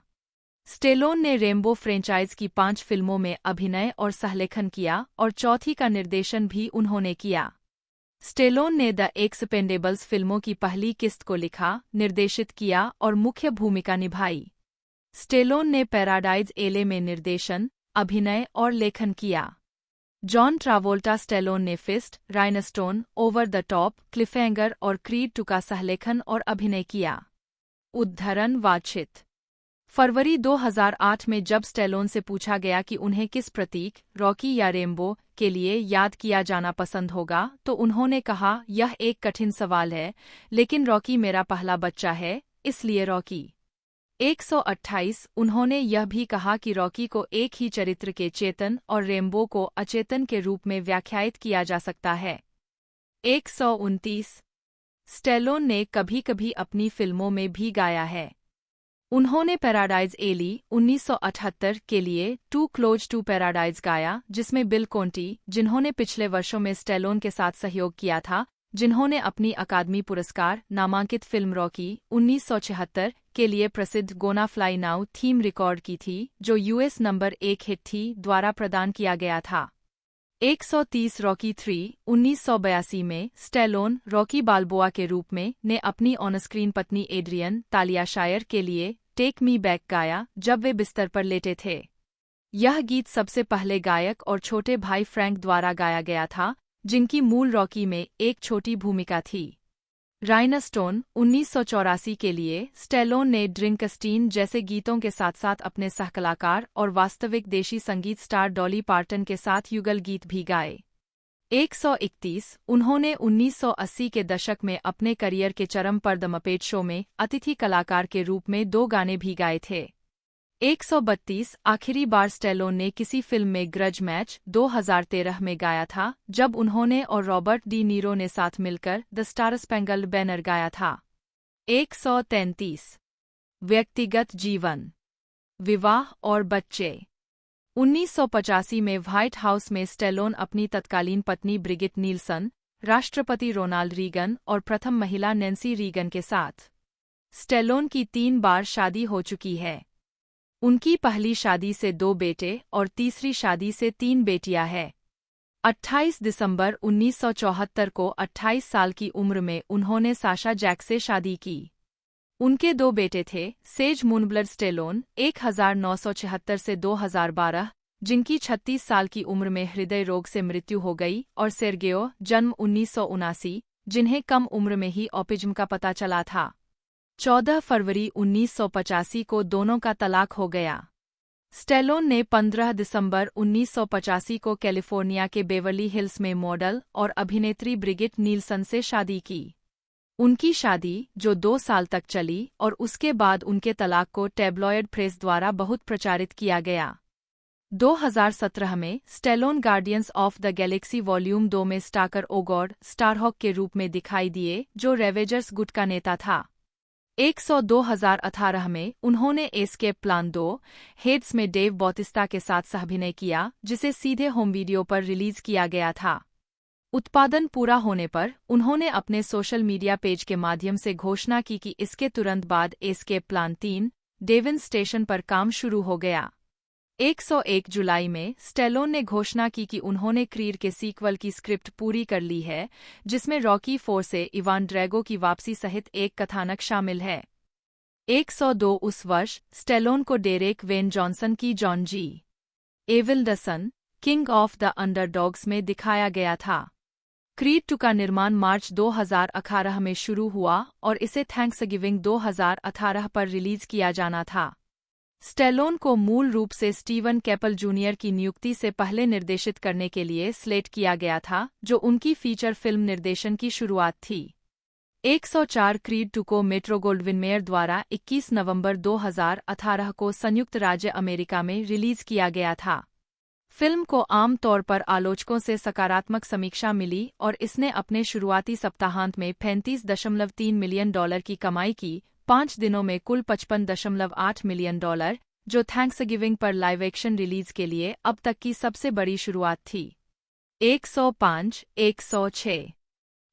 स्टेलोन ने रेम्बो फ्रेंचाइज की 5 फिल्मों में अभिनय और सहलेखन किया और चौथी का निर्देशन भी उन्होंने किया। स्टेलोन ने द एक्सपेंडेबल्स फिल्मों की पहली किस्त को लिखा, निर्देशित किया और मुख्य भूमिका निभाई। स्टेलोन ने पैराडाइज एले में निर्देशन, अभिनय और लेखन किया। जॉन ट्रावोल्टा स्टेलोन ने Fist, Rhinestone, Over the Top, Cliffhanger और क्रीड 2 का सहलेखन और अभिनय किया। उद्धरण वाचित। फरवरी 2008 में जब स्टेलोन से पूछा गया कि उन्हें किस प्रतीक, रॉकी या रेम्बो, के लिए याद किया जाना पसंद होगा, तो उन्होंने कहा, यह एक कठिन सवाल है, लेकिन रॉकी मेरा पहला बच्चा है, इसलिए रॉकी। 128 उन्होंने यह भी कहा कि रॉकी को एक ही चरित्र के चेतन और रेम्बो को अचेतन के रूप में व्याख्यायित किया जा सकता है। 129 स्टेलोन ने कभी-कभी अपनी फिल्मों में भी गाया है। उन्होंने पैराडाइज एली 1978 के लिए टू क्लोज टू पैराडाइज गाया, जिसमें बिल कोंटी, जिन्होंने पिछले वर्षों में स्टेलोन के साथ सहयोग किया था, जिन्होंने अपनी अकादमी पुरस्कार नामांकित फिल्म रॉकी 1976 के लिए प्रसिद्ध gonna fly now theme record की थी, जो यूएस नंबर 1 हिट थी, द्वारा प्रदान किया गया था। 130 रॉकी 3 1982 में स्टेलोन रॉकी बाल्बोआ के रूप में ने अपनी ऑनस्क्रीन पत्नी एड्रियन तालिया शायर के लिए टेक मी बैक गाया, जब वे बिस्तर पर लेटे थे। यह गीत सबसे पहले गायक और छोटे भाई फ्रैंक द्वारा गाया गया था, जिनकी मूल रॉकी में एक छोटी भूमिका थी। राइनस्टोन 1984 के लिए स्टेलोन ने ड्रिंकस्टीन जैसे गीतों के साथ साथ अपने सहकलाकार और वास्तविक देशी संगीत स्टार डॉली पार्टन के साथ युगल गीत भी गाए। 131 उन्होंने 1980 के दशक में अपने करियर के चरम पर द मपेट शो में अतिथि कलाकार के रूप में 2 गाने भी गाए थे। 132 आखिरी बार स्टेलोन ने किसी फिल्म में ग्रज मैच 2013 में गाया था, जब उन्होंने और रॉबर्ट डी नीरो ने साथ मिलकर द स्टार स्पैंगल्ड बैनर गाया था। 133 व्यक्तिगत जीवन, विवाह और बच्चे। 1985 में व्हाइट हाउस में स्टेलोन अपनी तत्कालीन पत्नी ब्रिगिट नील्सन, राष्ट्रपति रोनाल्ड रीगन और प्रथम महिला नैन्सी रीगन के साथ। स्टेलोन की 3 बार शादी हो चुकी है। उनकी पहली शादी से 2 बेटे और तीसरी शादी से 3 बेटियां हैं। 28 दिसंबर 1974 को 28 साल की उम्र में उन्होंने साशा जैक से शादी की। उनके 2 बेटे थे, सेज मूनब्लड स्टेलोन 1976 से 2012, जिनकी 36 साल की उम्र में हृदय रोग से मृत्यु हो गई, और सेर्गेयो जन्म 1979, जिन्हें कम उम्र में ही ऑटिज्म का पता चला था। 14 फरवरी 1985 को दोनों का तलाक हो गया। स्टेलोन ने 15 दिसंबर 1985 को कैलिफोर्निया के बेवर्ली हिल्स में मॉडल और अभिनेत्री ब्रिगिट नील्सन से शादी की। उनकी शादी, जो 2 साल तक चली, और उसके बाद उनके तलाक को टैब्लॉयड प्रेस द्वारा बहुत प्रचारित किया गया। 2017 में Stallone guardians of the Galaxy volume 2 में स्टाकर ओगॉड स्टारहॉक के रूप में दिखाई दिए, जो रेवेजर्स गुट का नेता था। 2018 में उन्होंने एस्केप प्लान 2 हेड्स में डेव बॉटिस्टा के साथ सहअभिनय किया, जिसे सीधे होम वीडियो पर रिलीज किया गया था। उत्पादन पूरा होने पर उन्होंने अपने सोशल मीडिया पेज के माध्यम से घोषणा की कि इसके तुरंत बाद एस्केप प्लान 3 डेविन स्टेशन पर काम शुरू हो गया। 101 जुलाई में स्टेलोन ने घोषणा की कि उन्होंने क्रीड के सीक्वल की स्क्रिप्ट पूरी कर ली है, जिसमें रॉकी 4 से इवान ड्रैगो की वापसी सहित एक कथानक शामिल है। 102 उस वर्ष स्टेलोन को डेरेक वेन जॉनसन की John G. Avildsen, king of the underdogs में दिखाया गया था। क्रीड 2 का निर्माण मार्च 2018 में शुरू हुआ और इसे थैंक्सगिविंग 2018 पर रिलीज किया जाना था। स्टेलोन को मूल रूप से स्टीवन कैपल जूनियर की नियुक्ति से पहले निर्देशित करने के लिए स्लेट किया गया था, जो उनकी फीचर फिल्म निर्देशन की शुरुआत थी। 104 क्रीड 2 को मेट्रो गोल्डविन मेयर द्वारा 21 नवंबर 2018 को संयुक्त राज्य अमेरिका में रिलीज किया गया था। फिल्म को आम तौर पर आलोचकों से सकारात्मक समीक्षा मिली और इसने अपने शुरुआती सप्ताहांत में $35.3 मिलियन की कमाई की, 5 दिनों में कुल $55.8 मिलियन, जो थैंक्सगिविंग पर लाइव एक्शन रिलीज के लिए अब तक की सबसे बड़ी शुरुआत थी। 105, 106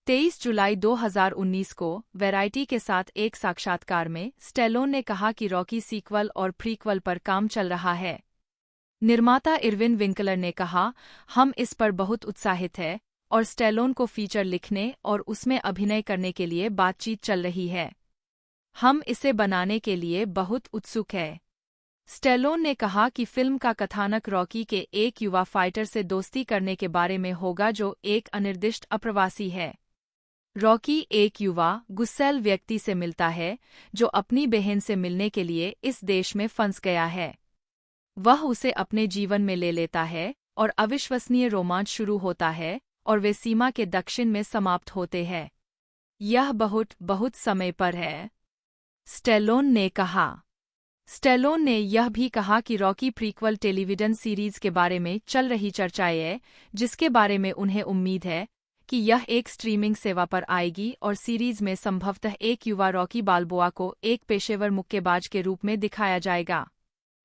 23 जुलाई 2019 को वैरायटी के साथ एक साक्षात्कार में स्टैलोन ने कहा कि रॉकी सीक्वल और प्रीक्वल पर काम चल रहा है। निर्माता इरविन विंकलर ने कहा, हम इस पर बहुत उत्साहित हैं और स्टैलोन को फीचर लिखने और उसमें अभिनय करने के लिए बातचीत चल रही है। हम इसे बनाने के लिए बहुत उत्सुक हैं। स्टैलोन ने कहा कि फिल्म का कथानक रॉकी के एक युवा फाइटर से दोस्ती करने के बारे में होगा जो एक अनिर्दिष्ट अप्रवासी है। रॉकी एक युवा, गुस्सैल व्यक्ति से मिलता है जो अपनी बहन से मिलने के लिए इस देश में फंस गया है। वह उसे अपने जीवन में ले लेता है और अविश्वसनीय रोमांच शुरू होता है और वे सीमा के दक्षिण में समाप्त होते हैं। यह बहुत समय पर है, स्टैलोन ने कहा। स्टैलोन ने यह भी कहा कि रॉकी प्रीक्वल टेलीविजन सीरीज के बारे में चल रही चर्चाएं है, जिसके बारे में उन्हें उम्मीद है कि यह एक स्ट्रीमिंग सेवा पर आएगी और सीरीज में संभवतः एक युवा रॉकी बाल्बोआ को एक पेशेवर मुक्केबाज के रूप में दिखाया जाएगा।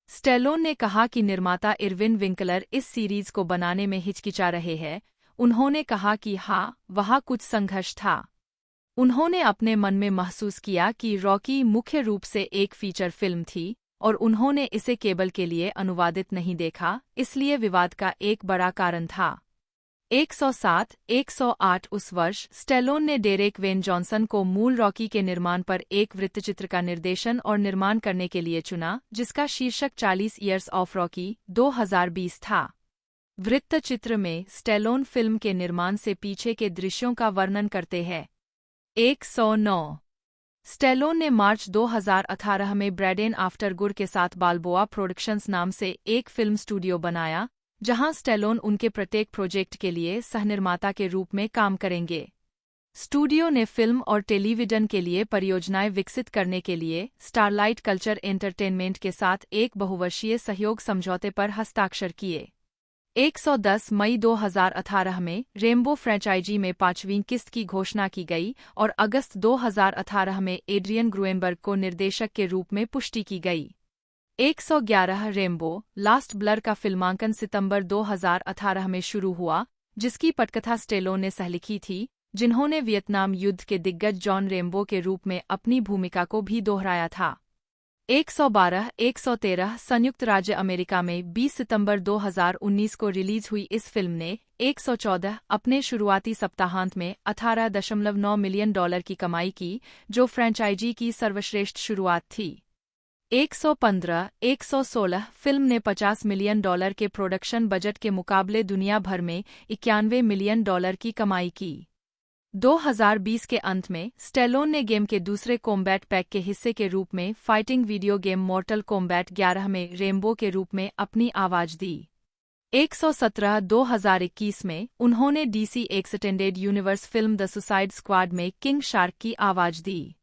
स्टैलोन ने कहा कि निर्माता इरविन विंकलर इस सीरीज को बनाने में हिचकिचा रहे हैं। उन्होंने कहा कि हाँ, वहाँ कुछ संघर्ष था। उन्होंने अपने मन में महसूस किया कि रॉकी मुख्य रूप से एक फीचर फिल्म थी और उन्होंने इसे केबल के लिए अनुवादित नहीं देखा, इसलिए विवाद का एक बड़ा कारण था। 107, 108 उस वर्ष स्टैलोन ने डेरेक वेन जॉनसन को मूल रॉकी के निर्माण पर एक वृत्तचित्र का निर्देशन और निर्माण करने के लिए चुना, जिसका शीर्षक 40 ईयर्स ऑफ रॉकी 2020 था। वृत्तचित्र में स्टैलोन फिल्म के निर्माण से पीछे के दृश्यों का वर्णन करते हैं। 109 स्टैलोन ने मार्च 2018 में ब्रैडेन आफ्टरगुड के साथ बाल्बोआ प्रोडक्शंस नाम से एक फिल्म स्टूडियो बनाया, जहां स्टैलोन उनके प्रत्येक प्रोजेक्ट के लिए सहनिर्माता के रूप में काम करेंगे। स्टूडियो ने फिल्म और टेलीविजन के लिए परियोजनाएं विकसित करने के लिए स्टारलाइट कल्चर एंटरटेनमेंट के साथ एक बहुवर्षीय सहयोग समझौते पर हस्ताक्षर किए। 110 मई 2018 में रेम्बो फ्रेंचाइजी में 5वीं किस्त की घोषणा की गई और अगस्त 2018 में एड्रियन ग्रुएनबर्ग को निर्देशक के रूप में पुष्टि की गई। 111 रेम्बो लास्ट ब्लर का फिल्मांकन सितंबर 2018 में शुरू हुआ, जिसकी पटकथा स्टैलोन ने सहलिखी थी, जिन्होंने वियतनाम युद्ध के दिग्गज जॉन रेम्बो के रूप में अपनी भूमिका को भी दोहराया था। 112, 113 संयुक्त राज्य अमेरिका में 20 सितंबर 2019 को रिलीज हुई इस फिल्म ने 114 अपने शुरुआती सप्ताहांत में $18.9 मिलियन की कमाई की, जो फ्रेंचाइजी की सर्वश्रेष्ठ शुरुआत थी। 115, 116 फिल्म ने $50 मिलियन के प्रोडक्शन बजट के मुकाबले दुनिया भर में $91 मिलियन की कमाई की। 2020 के अंत में स्टैलोन ने गेम के दूसरे कॉम्बैट पैक के हिस्से के रूप में फाइटिंग वीडियो गेम मॉर्टल कॉम्बैट 11 में रेम्बो के रूप में अपनी आवाज दी। 117 2021 में उन्होंने DC extended universe film the suicide squad में किंग शार्क की आवाज दी।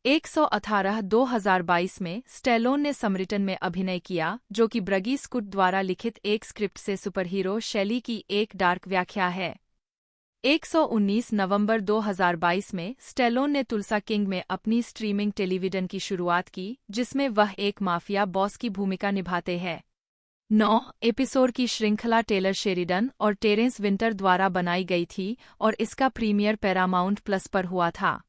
118 2022 में स्टैलोन ने समरिटन में अभिनय किया, जो कि ब्रगी स्कुट द्वारा लिखित एक स्क्रिप्ट से सुपरहीरो शैली की एक डार्क व्याख्या है। 119 नवंबर 2022 में स्टैलोन ने तुलसा किंग में अपनी स्ट्रीमिंग टेलीविजन की शुरुआत की, जिसमें वह एक माफिया बॉस की भूमिका निभाते हैं। 9 एपिसोड की श्रृंखला टेलर शेरिडन और टेरेंस विंटर द्वारा बनाई गई थी और इसका प्रीमियर पैरामाउंट प्लस पर हुआ था।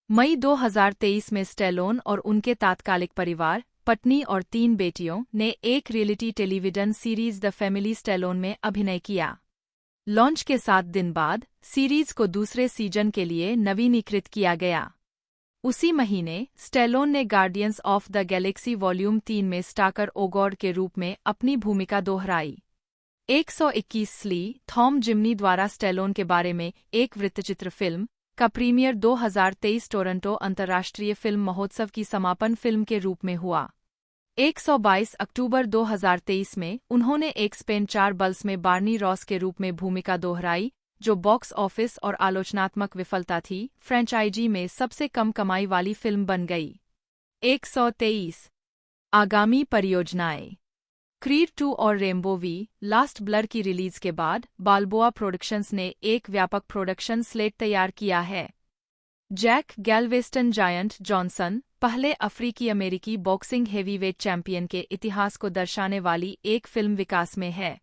मई 2023 में स्टैलोन और उनके तात्कालिक परिवार, पत्नी और 3 बेटियों ने एक reality television series the family Stallone में अभिनय किया। लॉन्च के 7 दिन बाद सीरीज को दूसरे सीजन के लिए नवीनीकृत किया गया। उसी महीने स्टैलोन ने guardians of the Galaxy volume 3 में स्टाकर ओगॉड के रूप में अपनी भूमिका दोहराई। 121 स्ली थॉम जिम्नी द्वारा स्टैलोन के बारे में एक वृत्तचित्र फिल्म का प्रीमियर 2023 टोरंटो अंतर्राष्ट्रीय फिल्म महोत्सव की समापन फिल्म के रूप में हुआ। 122 अक्टूबर 2023 में उन्होंने एक स्पेन 4 बल्स में बार्नी रॉस के रूप में भूमिका दोहराई, जो बॉक्स ऑफिस और आलोचनात्मक विफलता थी, फ्रेंचाइजी में सबसे कम कमाई वाली फिल्म बन गई। 123 आगामी परियोजनाएं। क्रीड 2 और रेम्बो वी लास्ट ब्लर की रिलीज के बाद बाल्बोआ प्रोडक्शंस ने एक व्यापक प्रोडक्शन स्लेट तैयार किया है। जैक गैल्वेस्टन जायंट जॉनसन पहले अफ्रीकी अमेरिकी बॉक्सिंग हेवीवेट चैंपियन के इतिहास को दर्शाने वाली एक फिल्म विकास में है।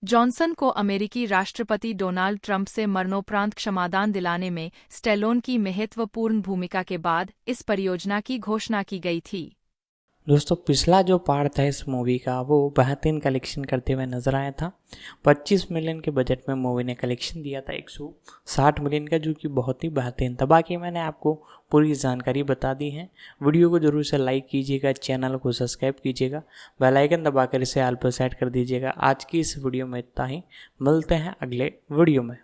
जॉनसन को अमेरिकी राष्ट्रपति डोनाल्ड ट्रंप से मरणोपरांत क्षमादान दिलाने में स्टेलोन की महत्वपूर्ण भूमिका के बाद इस परियोजना की घोषणा की गई थी। दोस्तों पिछला जो पार्ट था इस मूवी का वो बेहतरीन कलेक्शन करते हुए नजर आया था। 25 मिलियन के बजट में मूवी ने कलेक्शन दिया था 160 मिलियन का, जो कि बहुत ही बेहतरीन था। बाकी मैंने आपको पूरी जानकारी बता दी है। वीडियो को जरूर से लाइक कीजिएगा, चैनल को सब्सक्राइब कीजिएगा, बेल आइकन दबाकर इसे ऑल पर सेट कर दीजिएगा। आज की इस वीडियो में इतना ही, मिलते हैं अगले वीडियो में।